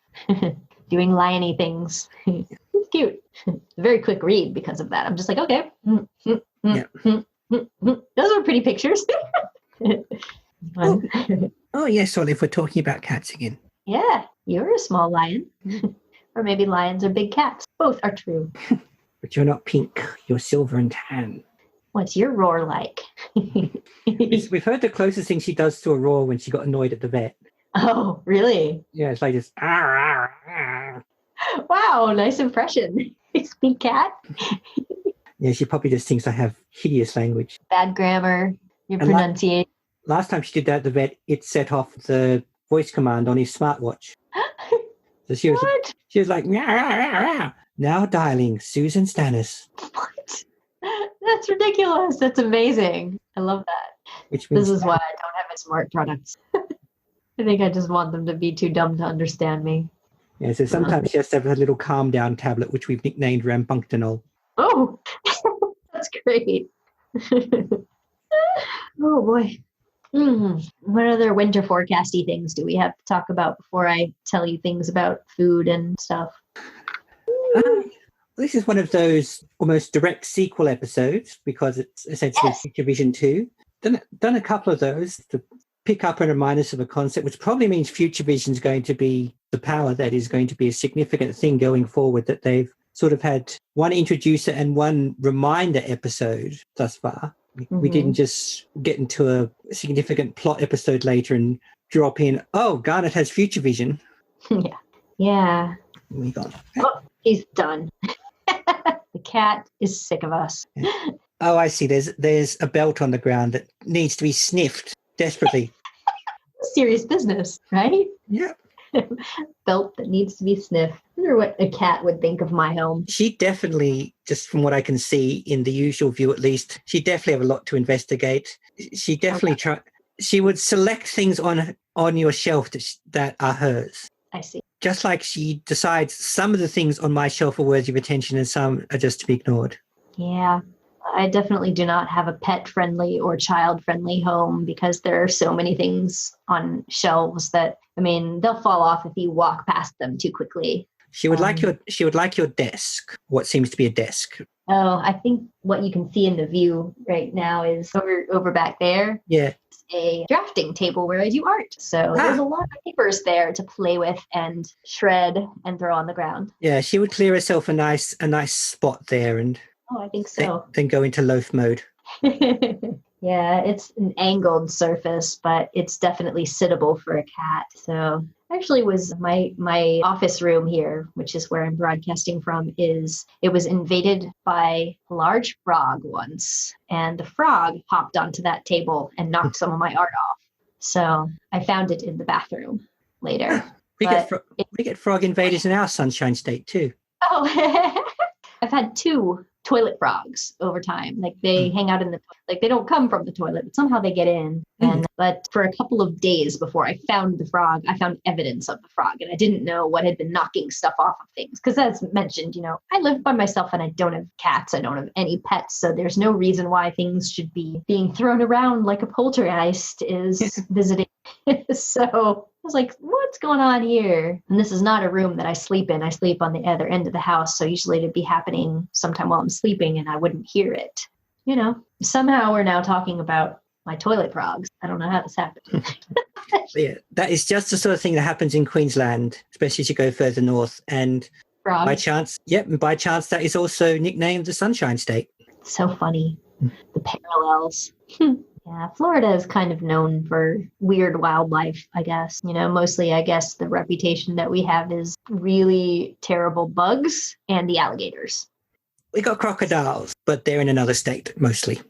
doing lion-y things. It's cute. It's a very quick read because of that. I'm just like, okay. Those are pretty pictures. Oh, yes, Olive, we're talking about cats again. Yeah, you're a small lion. Or maybe lions are big cats. Both are true. But you're not pink. You're silver and tan. What's your roar like? We've heard the closest thing she does to a roar when she got annoyed at the vet. Oh, really? Yeah, it's like this. Wow, nice impression. Speak cat. Yeah, she probably just thinks I have hideous language. Bad grammar, your pronunciation. Last time she did that at the vet, it set off the voice command on his smartwatch. So she was like, now dialing Susan Stannis. What? That's ridiculous. That's amazing. I love that. Which means this is why I don't have a smart products. I think I just want them to be too dumb to understand me. Yeah, so sometimes she has to have a little calm down tablet, which we've nicknamed Rampunctinol. Oh, that's great. Oh, boy. What other winter forecasty things do we have to talk about before I tell you things about food and stuff? This is one of those almost direct sequel episodes because it's essentially Future Vision 2. Done a couple of those to pick up and remind us of a concept, which probably means Future Vision is going to be the power that is going to be a significant thing going forward, that they've sort of had one introducer and one reminder episode thus far. We didn't just get into a significant plot episode later and drop in, oh, Garnet has Future Vision. Yeah. We got. Oh, he's done. The cat is sick of us. Yeah. Oh, I see. There's a belt on the ground that needs to be sniffed desperately. Serious business, right? Yeah. Belt that needs to be sniffed. I wonder what a cat would think of my home. She definitely, just from what I can see in the usual view at least, she definitely have a lot to investigate. She definitely she would select things on your shelf that are hers. I see. Just like she decides some of the things on my shelf are worthy of attention and some are just to be ignored. Yeah. I definitely do not have a pet-friendly or child-friendly home because there are so many things on shelves that, I mean, they'll fall off if you walk past them too quickly. She would like your desk, what seems to be a desk. Oh, I think what you can see in the view right now is over back there. Yeah. It's a drafting table where I do art. So there's a lot of papers there to play with and shred and throw on the ground. Yeah, she would clear herself a nice spot there and I think so. Then go into loaf mode. Yeah, it's an angled surface, but it's definitely sittable for a cat. So actually was my office room here, which is where I'm broadcasting from, it was invaded by a large frog once. And the frog hopped onto that table and knocked some of my art off. So I found it in the bathroom later. We get frog invaders in our Sunshine State too. Oh, had 2 toilet frogs over time. Like they hang out in the, like they don't come from the toilet, but somehow they get in. And but for a couple of days before I found the frog, I found evidence of the frog, and I didn't know what had been knocking stuff off of things. Because as mentioned, I live by myself and I don't have cats. I don't have any pets. So there's no reason why things should be being thrown around like a poltergeist is visiting. So I was like, what's going on here? And this is not a room that I sleep in. I sleep on the other end of the house. So usually it'd be happening sometime while I'm sleeping and I wouldn't hear it. Somehow we're now talking about my toilet frogs. I don't know how this happened. Yeah, that is just the sort of thing that happens in Queensland, especially as you go further north. And Frogs. by chance, that is also nicknamed the Sunshine State. So funny. The parallels. Yeah, Florida is kind of known for weird wildlife, I guess. Mostly, I guess, the reputation that we have is really terrible bugs and the alligators. We got crocodiles, but they're in another state, mostly.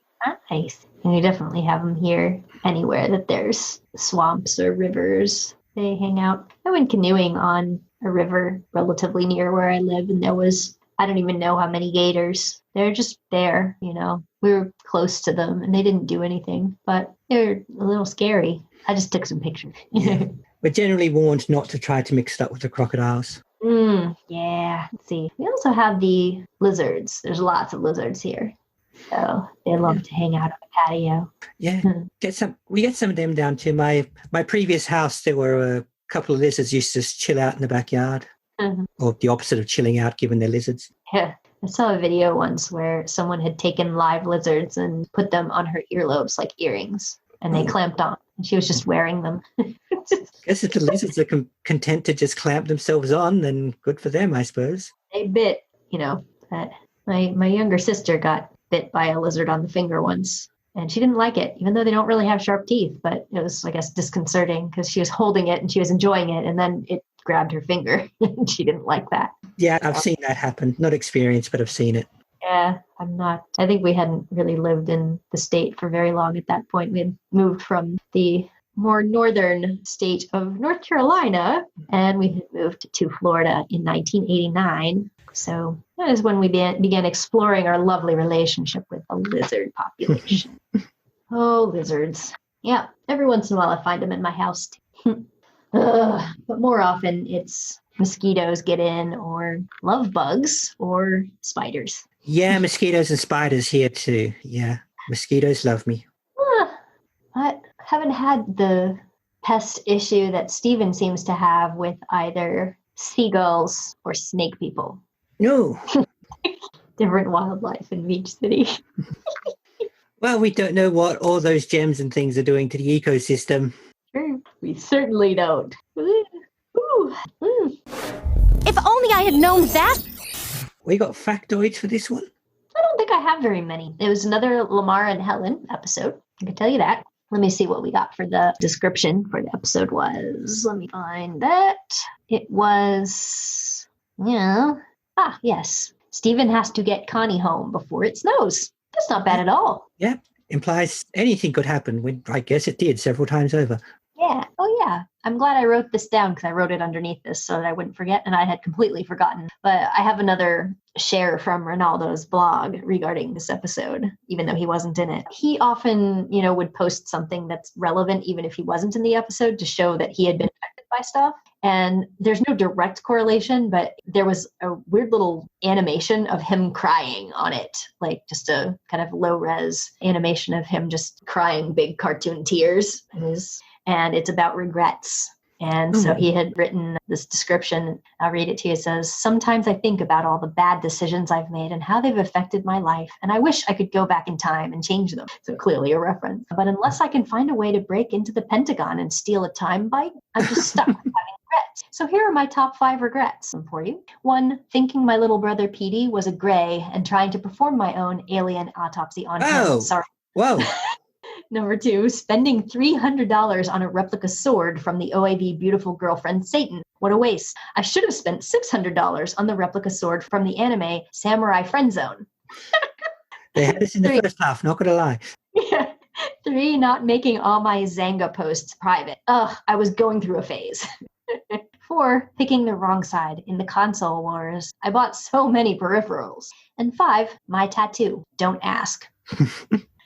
Nice. And you definitely have them here anywhere that there's swamps or rivers. They hang out. I went canoeing on a river relatively near where I live, and there was, I don't even know how many gators. They're just there, We were close to them, and they didn't do anything, but they're a little scary. I just took some pictures. Yeah. We're generally warned not to try to mix it up with the crocodiles. Yeah. Let's see. We also have the lizards. There's lots of lizards here. So they love to hang out on the patio. Yeah. We get some of them down to my previous house. There were a couple of lizards used to just chill out in the backyard. Or the opposite of chilling out, given they're lizards. Yeah. I saw a video once where someone had taken live lizards and put them on her earlobes like earrings, and they clamped on, and she was just wearing them. I guess if the lizards are content to just clamp themselves on, then good for them, I suppose. They bit, that my younger sister got bit by a lizard on the finger once, and she didn't like it, even though they don't really have sharp teeth, but it was, I guess, disconcerting because she was holding it and she was enjoying it, and then it grabbed her finger and she didn't like that. Yeah, I've seen that happen. Not experienced, but I've seen it. Yeah, I think we hadn't really lived in the state for very long at that point. We had moved from the more northern state of North Carolina, and we had moved to Florida in 1989. So that is when we began exploring our lovely relationship with the lizard population. Oh, lizards. Yeah, every once in a while I find them in my house too. But more often it's mosquitoes get in, or love bugs, or spiders. Yeah, mosquitoes and spiders here too. Yeah, mosquitoes love me. I haven't had the pest issue that Steven seems to have with either seagulls or snake people. No. Different wildlife in Beach City. Well, we don't know what all those gems and things are doing to the ecosystem. We certainly don't. Ooh. If only I had known that. We got factoids for this one? I don't think I have very many. It was another Lamar and Helen episode. I can tell you that. Let me see what we got for the description for the episode was. Let me find that. It was, yes. Steven has to get Connie home before it snows. That's not bad at all. Yeah. Implies anything could happen. I guess it did several times over. Yeah. Oh, yeah. I'm glad I wrote this down because I wrote it underneath this so that I wouldn't forget, and I had completely forgotten. But I have another share from Ronaldo's blog regarding this episode, even though he wasn't in it. He often, would post something that's relevant, even if he wasn't in the episode, to show that he had been affected by stuff. And there's no direct correlation, but there was a weird little animation of him crying on it, like just a kind of low-res animation of him just crying big cartoon tears. And it's about regrets. And so he had written this description. I'll read it to you. It says, "Sometimes I think about all the bad decisions I've made and how they've affected my life. And I wish I could go back in time and change them." So clearly a reference. "But unless I can find a way to break into the Pentagon and steal a time bite, I'm just stuck with having regrets. So here are my top 5 regrets for you. 1, thinking my little brother Petey was a gray and trying to perform my own alien autopsy on him. Sorry. Whoa. Number 2, spending $300 on a replica sword from the OAV beautiful girlfriend Satan. What a waste. I should have spent $600 on the replica sword from the anime Samurai Friendzone." They had this in the first half, not going to lie. Yeah. 3, not making all my Zanga posts private. I was going through a phase. 4, picking the wrong side in the console wars. I bought so many peripherals. And 5, my tattoo. Don't ask.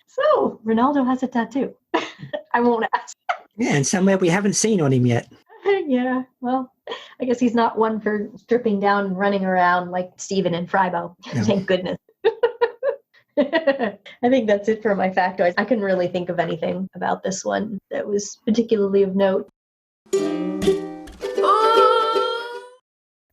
So, Ronaldo has a tattoo. I won't ask. Yeah, and somewhere we haven't seen on him yet. Yeah, well, I guess he's not one for stripping down and running around like Steven and Frybo. No. Thank goodness. I think that's it for my factoids. I couldn't really think of anything about this one that was particularly of note.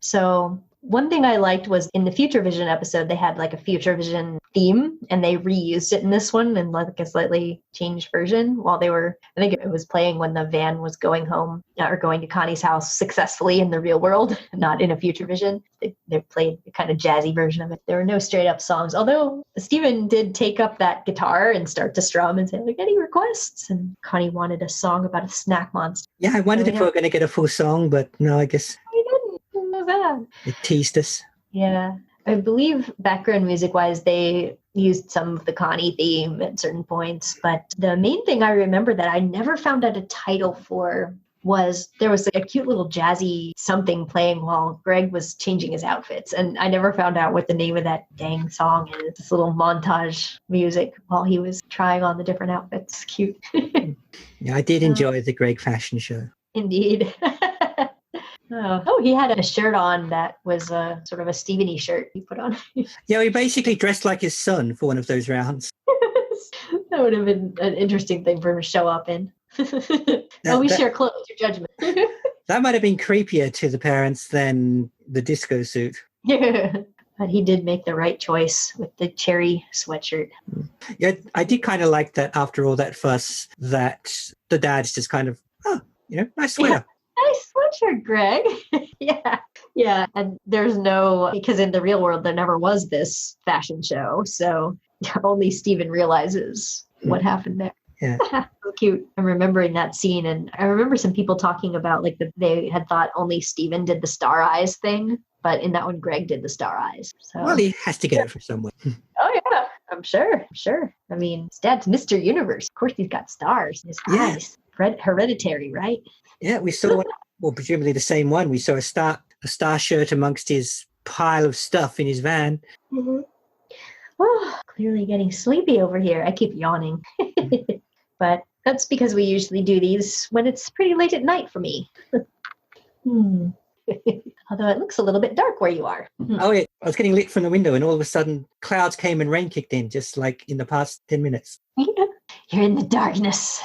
So one thing I liked was in the Future Vision episode, they had like a Future Vision theme and they reused it in this one in like a slightly changed version while they were, I think it was playing when the van was going home or going to Connie's house successfully in the real world, not in a Future Vision. They played a kind of jazzy version of it. There were no straight up songs, although Steven did take up that guitar and start to strum and say like, any requests? And Connie wanted a song about a snack monster. Yeah, I wondered if we were going to get a full song, but no, I guess Bad. it teased us. Yeah. I believe background music-wise, they used some of the Connie theme at certain points. But the main thing I remember that I never found out a title for was there was a cute little jazzy something playing while Greg was changing his outfits. And I never found out what the name of that dang song is. This little montage music while he was trying on the different outfits. Cute. Yeah, I did enjoy the Greg fashion show. Indeed. Oh, he had a shirt on that was sort of a Steven-y shirt he put on. Yeah, he basically dressed like his son for one of those rounds. That would have been an interesting thing for him to show up in. Share clothes, your judgment. That might have been creepier to the parents than the disco suit. But he did make the right choice with the cherry sweatshirt. Yeah, I did kind of like that after all that fuss that the dad's just kind of, nice sweater. Yeah. Nice sweatshirt, Greg. Yeah. And there's because in the real world, there never was this fashion show. So only Steven realizes what happened there. Yeah. So cute. I'm remembering that scene. And I remember some people talking about they had thought only Steven did the star eyes thing. But in that one, Greg did the star eyes. So. Well, he has to get it from somewhere. Oh, yeah. I'm sure. I mean, his dad's Mr. Universe. Of course, he's got stars in his eyes. Hereditary, right? Yeah, we saw, presumably the same one. We saw a star shirt amongst his pile of stuff in his van. Mm-hmm. Oh, clearly getting sleepy over here. I keep yawning. But that's because we usually do these when it's pretty late at night for me. Although it looks a little bit dark where you are. Oh, yeah. I was getting lit from the window and all of a sudden clouds came and rain kicked in, just like in the past 10 minutes. Yeah. You're in the darkness.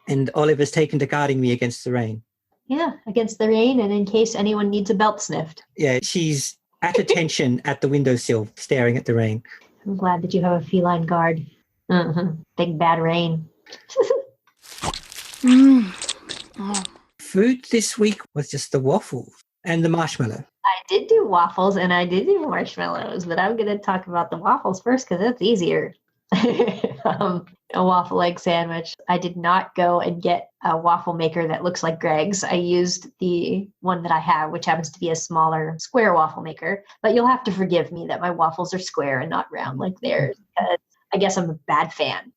And Oliver's taken to guarding me against the rain. Yeah, against the rain and in case anyone needs a belt sniffed. Yeah, she's at attention at the windowsill, staring at the rain. I'm glad that you have a feline guard. Big bad rain. Food this week was just the waffles and the marshmallow. I did do waffles and I did do marshmallows, but I'm going to talk about the waffles first because that's easier. A waffle egg sandwich. I did not go and get a waffle maker that looks like Greg's. I used the one that I have, which happens to be a smaller square waffle maker. But you'll have to forgive me that my waffles are square and not round like theirs, because I guess I'm a bad fan.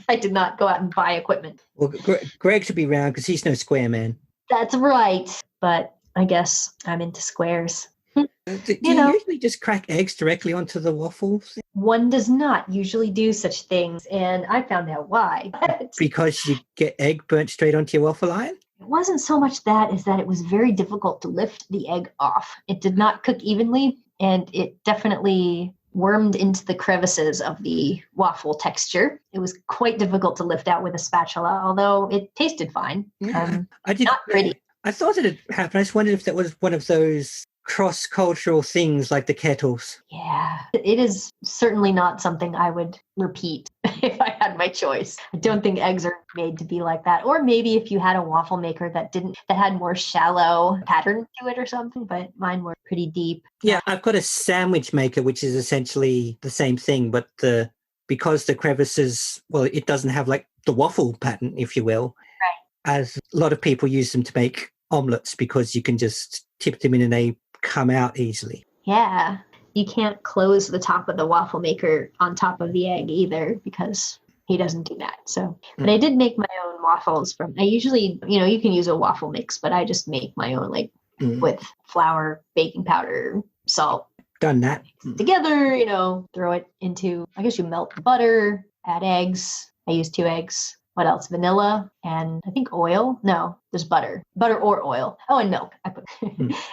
I did not go out and buy equipment. Well, Greg should be round because he's no square man. That's right. But I guess I'm into squares. Do you usually just crack eggs directly onto the waffles? One does not usually do such things, and I found out why. Because you get egg burnt straight onto your waffle iron? It wasn't so much that as that it was very difficult to lift the egg off. It did not cook evenly, and it definitely wormed into the crevices of the waffle texture. It was quite difficult to lift out with a spatula, although it tasted fine. Yeah, not pretty. I thought it had happened. I just wondered if that was one of those cross-cultural things like the kettles. Yeah, it is certainly not something I would repeat if I had my choice. I don't think eggs are made to be like that. Or maybe if you had a waffle maker that had more shallow pattern to it or something, but mine were pretty deep. Yeah, I've got a sandwich maker, which is essentially the same thing, but because the crevices, it doesn't have like the waffle pattern, if you will. Right. As a lot of people use them to make omelets because you can just tip them in and they come out easily. Yeah. You can't close the top of the waffle maker on top of the egg either because he doesn't do that. So, but I did make my own waffles I usually, you can use a waffle mix, but I just make my own with flour, baking powder, salt. Done that. Together, throw it into, I guess you melt the butter, add eggs. I use 2 eggs. What else? Vanilla and I think oil. No, there's butter or oil. Oh, and milk. I put.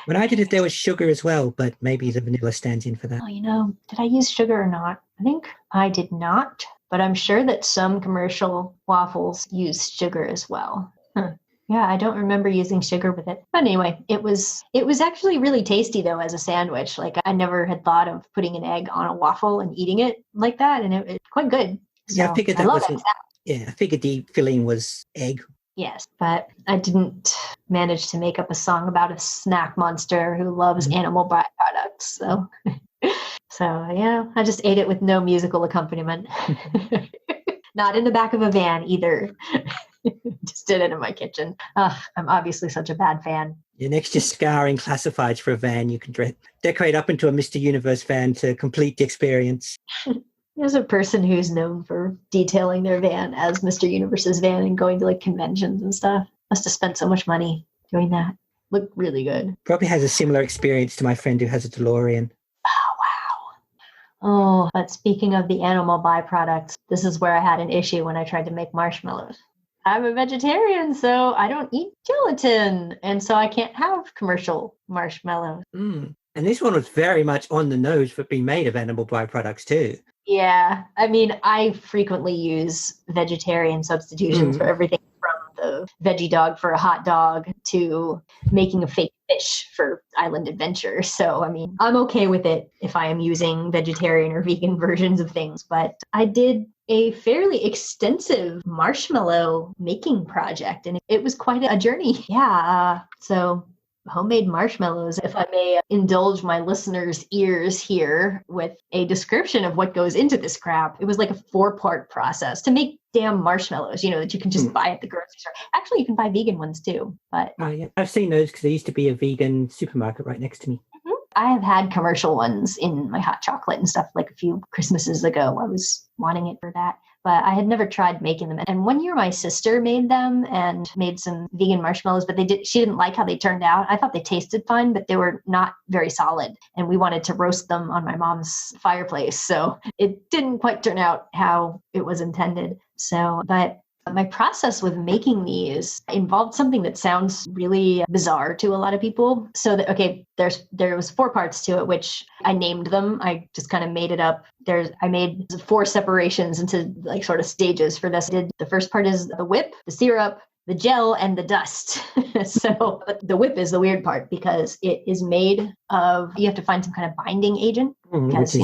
When I did it, there was sugar as well, but maybe the vanilla stands in for that. Oh, did I use sugar or not? I think I did not, but I'm sure that some commercial waffles use sugar as well. Yeah, I don't remember using sugar with it. But anyway, it was actually really tasty though as a sandwich. Like I never had thought of putting an egg on a waffle and eating it like that, and it's quite good. So, yeah, I figured that wasn't. Yeah, I figured the filling was egg. Yes, but I didn't manage to make up a song about a snack monster who loves animal byproducts. So, yeah, I just ate it with no musical accompaniment. Not in the back of a van either. Just did it in my kitchen. I'm obviously such a bad fan. Your next year scouring classifieds for a van, you can decorate up into a Mr. Universe van to complete the experience. There's a person who's known for detailing their van as Mr. Universe's van and going to like conventions and stuff. Must have spent so much money doing that. Looked really good. Probably has a similar experience to my friend who has a DeLorean. Oh, but speaking of the animal byproducts, this is where I had an issue when I tried to make marshmallows. I'm a vegetarian, so I don't eat gelatin, and so I can't have commercial marshmallows. And this one was very much on the nose for being made of animal byproducts too. Yeah, I mean, I frequently use vegetarian substitutions for everything from the veggie dog for a hot dog to making a fake fish for Island Adventure. So, I mean, I'm okay with it if I am using vegetarian or vegan versions of things, but I did a fairly extensive marshmallow making project, and it was quite a journey. Yeah, so homemade marshmallows, if I may indulge my listeners' ears here with a description of what goes into this crap. It was like a 4-part process to make damn marshmallows, that you can just buy at the grocery store. Actually, you can buy vegan ones too. But yeah, I've seen those because there used to be a vegan supermarket right next to me. I have had commercial ones in my hot chocolate and stuff like a few Christmases ago. I was wanting it for that, but I had never tried making them. And one year my sister made them and made some vegan marshmallows, but she didn't like how they turned out. I thought they tasted fine, but they were not very solid. And we wanted to roast them on my mom's fireplace. So it didn't quite turn out how it was intended. But my process with making these involved something that sounds really bizarre to a lot of people. So there was 4 parts to it, which I named them. I just kind of made it up. I made 4 separations into like sort of stages for this. The first part is the whip, the syrup, the gel, and the dust. So the whip is the weird part because it is made of, you have to find some kind of binding agent. Because,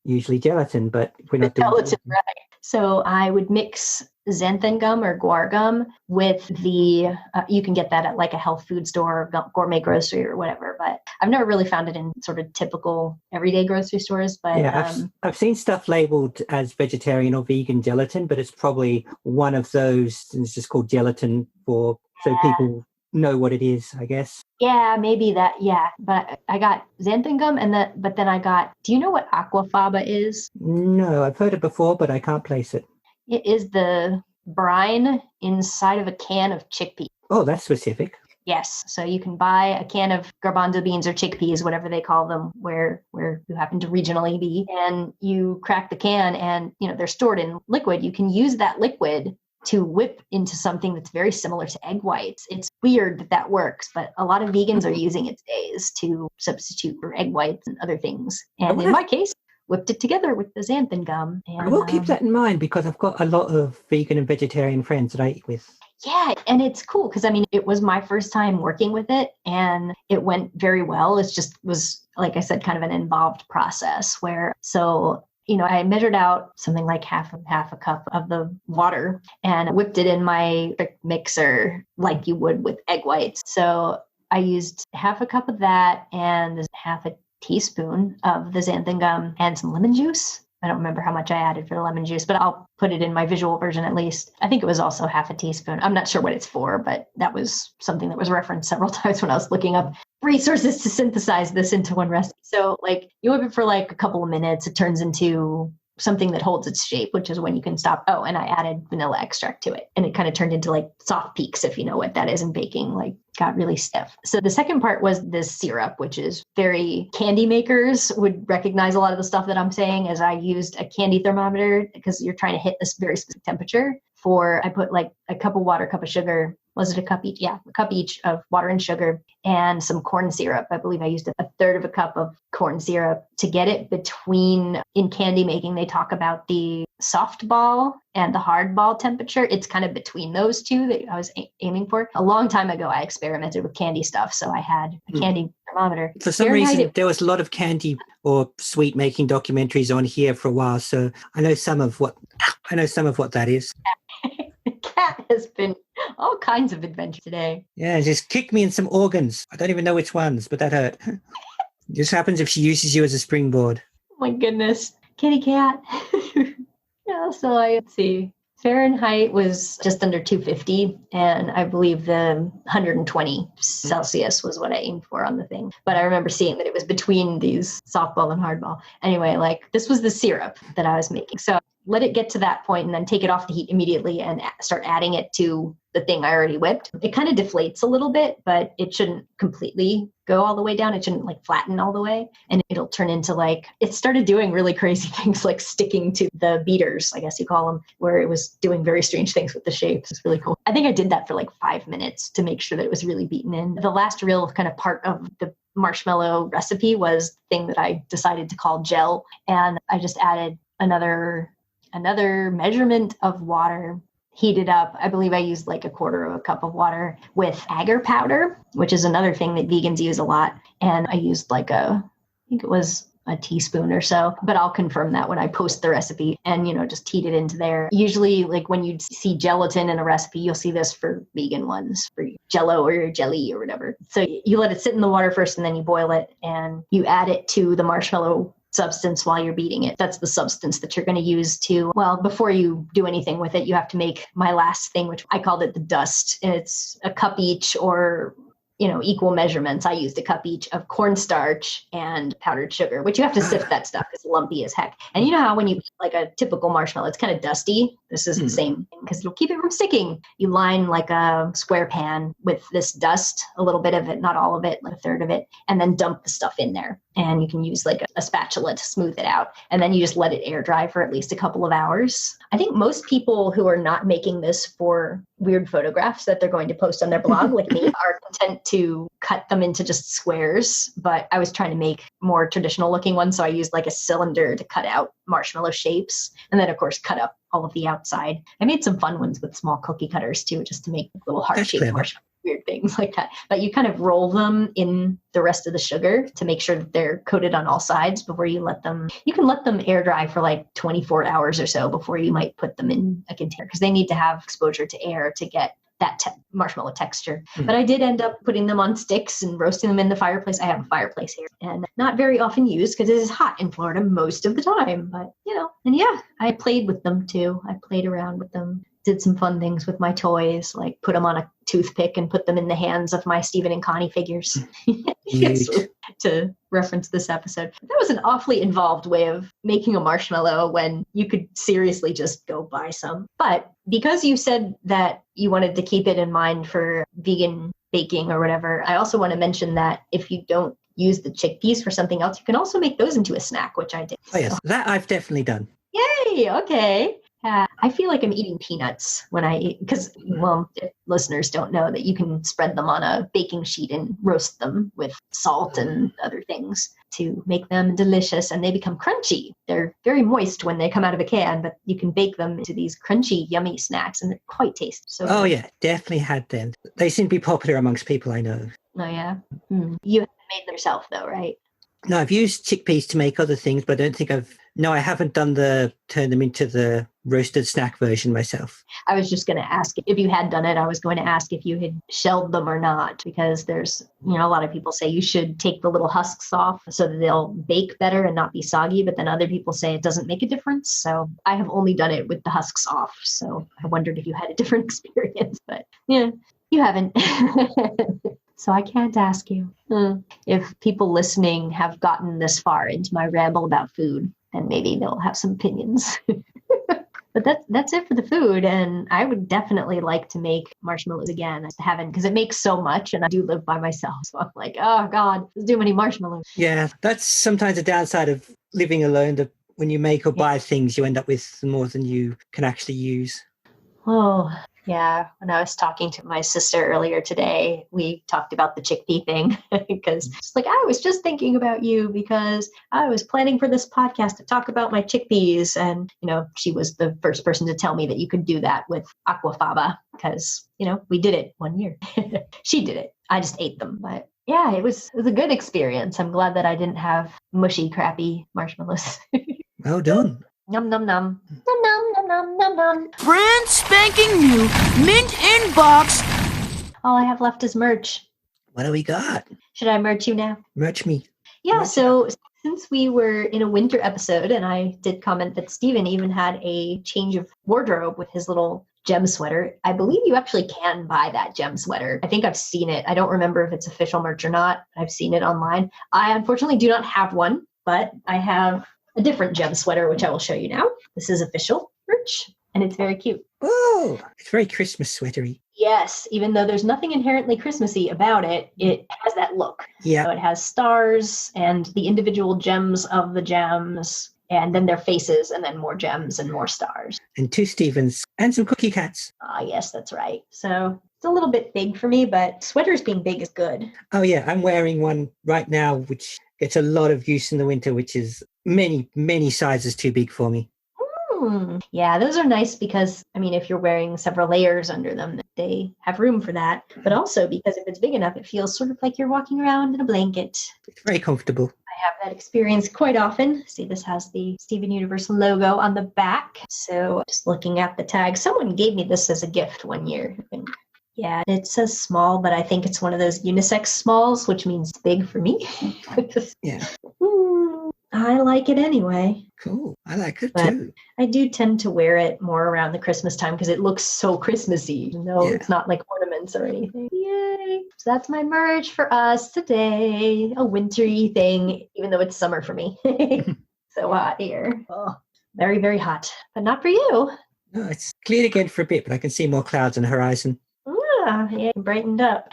usually gelatin, but we're not doing gelatin, right? So I would mix xanthan gum or guar gum with you can get that at like a health food store, gourmet grocery or whatever, but I've never really found it in sort of typical everyday grocery stores. But yeah, I've seen stuff labeled as vegetarian or vegan gelatin, but it's probably one of those, and it's just called gelatin so people know what it is, I guess. Yeah, maybe that. Yeah, but I got xanthan gum, but then I got. Do you know what aquafaba is? No, I've heard it before, but I can't place it. It is the brine inside of a can of chickpeas. Oh, that's specific. Yes, so you can buy a can of garbanzo beans or chickpeas, whatever they call them, where you happen to regionally be, and you crack the can, and they're stored in liquid. You can use that liquid to whip into something that's very similar to egg whites. It's weird that works, but a lot of vegans are using it days to substitute for egg whites and other things. And in my case, whipped it together with the xanthan gum. And, I will keep that in mind because I've got a lot of vegan and vegetarian friends that I eat with. Yeah, and it's cool because, it was my first time working with it and it went very well. It just was, like I said, kind of an involved process where, I measured out something like half a cup of the water and whipped it in my mixer like you would with egg whites. So I used half a cup of that and half a teaspoon of the xanthan gum and some lemon juice. I don't remember how much I added for the lemon juice, but I'll put it in my visual version at least. I think it was also half a teaspoon. I'm not sure what it's for, but that was something that was referenced several times when I was looking up resources to synthesize this into one recipe. So you whip it for a couple of minutes. It turns into something that holds its shape, which is when you can stop. Oh, and I added vanilla extract to it. And it kind of turned into like soft peaks, if you know what that is in baking, like got really stiff. So the second part was this syrup, which is very candy makers would recognize a lot of the stuff that I'm saying, as I used a candy thermometer because you're trying to hit this very specific temperature I put like a cup of water, cup of sugar. Was it a cup each? Yeah, a cup each of water and sugar and some corn syrup. I believe I used a third of a cup of corn syrup to get it between, in candy making, they talk about the soft ball and the hard ball temperature. It's kind of between those two that I was aiming for. A long time ago, I experimented with candy stuff. So I had a candy thermometer. For some reason, there was a lot of candy or sweet making documentaries on here for a while. So I know some of what that is. The cat has been all kinds of adventure today. Yeah, just kicked me in some organs. I don't even know which ones, but that hurt. It just happens if she uses you as a springboard. Oh my goodness. Kitty cat. Yeah, so let's see. Fahrenheit was just under 250, and I believe the 120 Celsius was what I aimed for on the thing. But I remember seeing that it was between these softball and hardball. Anyway, like this was the syrup that I was making. So let it get to that point and then take it off the heat immediately and start adding it to the thing I already whipped. It kind of deflates a little bit, but it shouldn't completely go all the way down. It shouldn't like flatten all the way. And it'll turn into like, it started doing really crazy things like sticking to the beaters, I guess you call them, where it was doing very strange things with the shapes. It's really cool. I think I did that for like 5 minutes to make sure that it was really beaten in. The last real kind of part of the marshmallow recipe was the thing that I decided to call gel. And I just added another measurement of water, heated up. I believe I used like a quarter of a cup of water with agar powder, which is another thing that vegans use a lot. And I used like I think it was a teaspoon or so, but I'll confirm that when I post the recipe and, just heat it into there. Usually like when you see gelatin in a recipe, you'll see this for vegan ones, for Jello or jelly or whatever. So you let it sit in the water first and then you boil it and you add it to the marshmallow substance while you're beating it. That's the substance that you're going to use before you do anything with it, you have to make my last thing, which I called it the dust. And it's a cup each or, equal measurements. I used a cup each of cornstarch and powdered sugar, which you have to sift that stuff. It's lumpy as heck. And you know how when you like a typical marshmallow, it's kind of dusty. This is the same thing because it'll keep it from sticking. You line like a square pan with this dust, a little bit of it, not all of it, like a third of it, and then dump the stuff in there. And you can use like a spatula to smooth it out. And then you just let it air dry for at least a couple of hours. I think most people who are not making this for weird photographs that they're going to post on their blog, like me, are content to cut them into just squares. But I was trying to make more traditional looking ones. So I used like a cylinder to cut out marshmallow shapes. And then of course, cut up all of the outside. I made some fun ones with small cookie cutters too, just to make little heart-shaped marshmallow. Weird things like that. But you kind of roll them in the rest of the sugar to make sure that they're coated on all sides before you you can let them air dry for like 24 hours or so before you might put them in a container because they need to have exposure to air to get that marshmallow texture. But I did end up putting them on sticks and roasting them in the fireplace. I have a fireplace here and not very often used because it is hot in Florida most of the time. But, and yeah, I played with them too. I played around with them. Did some fun things with my toys, like put them on a toothpick and put them in the hands of my Steven and Connie figures. Yes, to reference this episode. That was an awfully involved way of making a marshmallow when you could seriously just go buy some. But because you said that you wanted to keep it in mind for vegan baking or whatever, I also want to mention that if you don't use the chickpeas for something else, you can also make those into a snack, which I did. Oh yes, that I've definitely done. Yay, okay. I feel like I'm eating peanuts when I eat, because, if listeners don't know that you can spread them on a baking sheet and roast them with salt and other things to make them delicious, and they become crunchy. They're very moist when they come out of a can, but you can bake them into these crunchy, yummy snacks, and they're quite tasty. So yeah, definitely had them. They seem to be popular amongst people I know. Oh, yeah. You haven't made them yourself, though, right? No, I've used chickpeas to make other things, but I don't think I haven't done turn them into the roasted snack version myself. I was just going to ask if you had done it. I was going to ask if you had shelled them or not, because there's, a lot of people say you should take the little husks off so that they'll bake better and not be soggy. But then other people say it doesn't make a difference. So I have only done it with the husks off. So I wondered if you had a different experience, but yeah, you haven't. So I can't ask you. If people listening have gotten this far into my ramble about food, and maybe they'll have some opinions. But that's it for the food, and I would definitely like to make marshmallows again. I haven't, because it makes so much, and I do live by myself, so I'm like, oh God, there's too many marshmallows. Yeah, that's sometimes a downside of living alone. That when you make or buy things, you end up with more than you can actually use. Oh, yeah. When I was talking to my sister earlier today, we talked about the chickpea thing because it's like, I was just thinking about you because I was planning for this podcast to talk about my chickpeas. And, she was the first person to tell me that you could do that with aquafaba because, we did it one year. She did it. I just ate them. But yeah, it was a good experience. I'm glad that I didn't have mushy, crappy marshmallows. Well done. Num, num, num. Num, num, num, num, num, num. Brand spanking new, mint in box. All I have left is merch. What do we got? Should I merch you now? Merch me. Yeah, Merch so since we were in a winter episode, and I did comment that Steven even had a change of wardrobe with his little gem sweater, I believe you actually can buy that gem sweater. I think I've seen it. I don't remember if it's official merch or not. I've seen it online. I unfortunately do not have one, but I have a different gem sweater, which I will show you now. This is official merch, and it's very cute. Oh, it's very Christmas sweatery. Yes, even though there's nothing inherently Christmassy about it, it has that look. Yeah. So it has stars and the individual gems of the gems, and then their faces, and then more gems and more stars. And 2 Stevens and some cookie cats. Ah, yes, that's right. So it's a little bit big for me, but sweaters being big is good. Oh, yeah. I'm wearing one right now, which gets a lot of use in the winter, which is many, many sizes too big for me. Yeah, those are nice because, if you're wearing several layers under them, they have room for that. But also because if it's big enough, it feels sort of like you're walking around in a blanket. It's very comfortable. I have that experience quite often. See, this has the Steven Universe logo on the back. So just looking at the tag, someone gave me this as a gift one year. And yeah, it says small, but I think it's one of those unisex smalls, which means big for me. Yeah. I like it anyway. Cool. I like it but too. I do tend to wear it more around the Christmas time because it looks so Christmassy. It's not like ornaments or anything. Yay. So that's my merch for us today. A wintry thing, even though it's summer for me. So hot here. Oh, very, very hot. But not for you. No, it's cleared again for a bit, but I can see more clouds on the horizon. Yeah, it brightened up.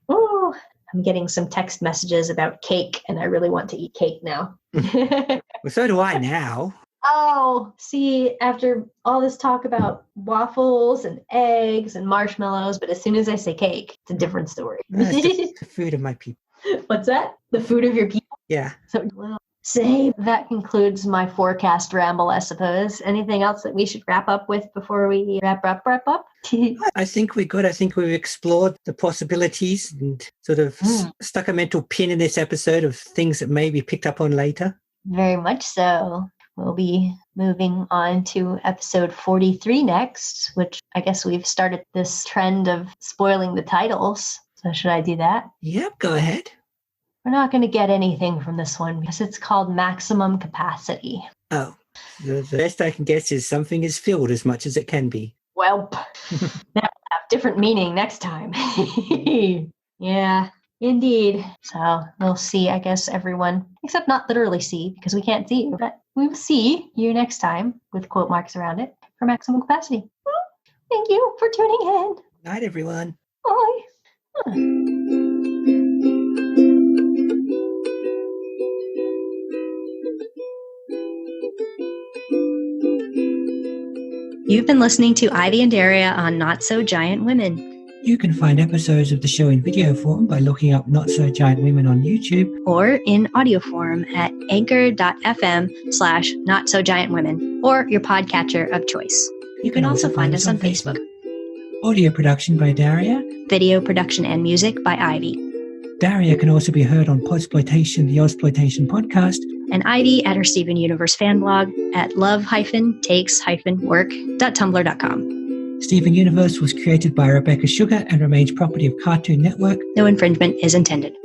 Oh, I'm getting some text messages about cake, and I really want to eat cake now. Well, so do I now. Oh, see, after all this talk about waffles and eggs and marshmallows, but as soon as I say cake, it's a different story. It's the food of my people. What's that? The food of your people? Yeah. So, well, same. That concludes my forecast ramble, I suppose. Anything else that we should wrap up with before we wrap up? I think we're good. I think we've explored the possibilities and sort of stuck a mental pin in this episode of things that may be picked up on later. Very much so. We'll be moving on to episode 43 next, which I guess we've started this trend of spoiling the titles. So should I do that? Yep, go ahead. We're not going to get anything from this one because it's called Maximum Capacity. Oh, the best I can guess is something is filled as much as it can be. Well, that'll have different meaning next time. Yeah, indeed. So we'll see, I guess, everyone, except not literally see because we can't see you, but we will see you next time with quote marks around it for Maximum Capacity. Thank you for tuning in. Night, everyone. Bye. You've been listening to Ivy and Daria on Not So Giant Women. You can find episodes of the show in video form by looking up Not So Giant Women on YouTube. Or in audio form at anchor.fm/NotSoGiantWomen or your podcatcher of choice. You can also find us on Facebook. Audio production by Daria. Video production and music by Ivy. Daria can also be heard on Podsploitation, the Ozploitation podcast. And Ivy at her Steven Universe fan blog at love-takes-work.tumblr.com. Steven Universe was created by Rebecca Sugar and remains property of Cartoon Network. No infringement is intended.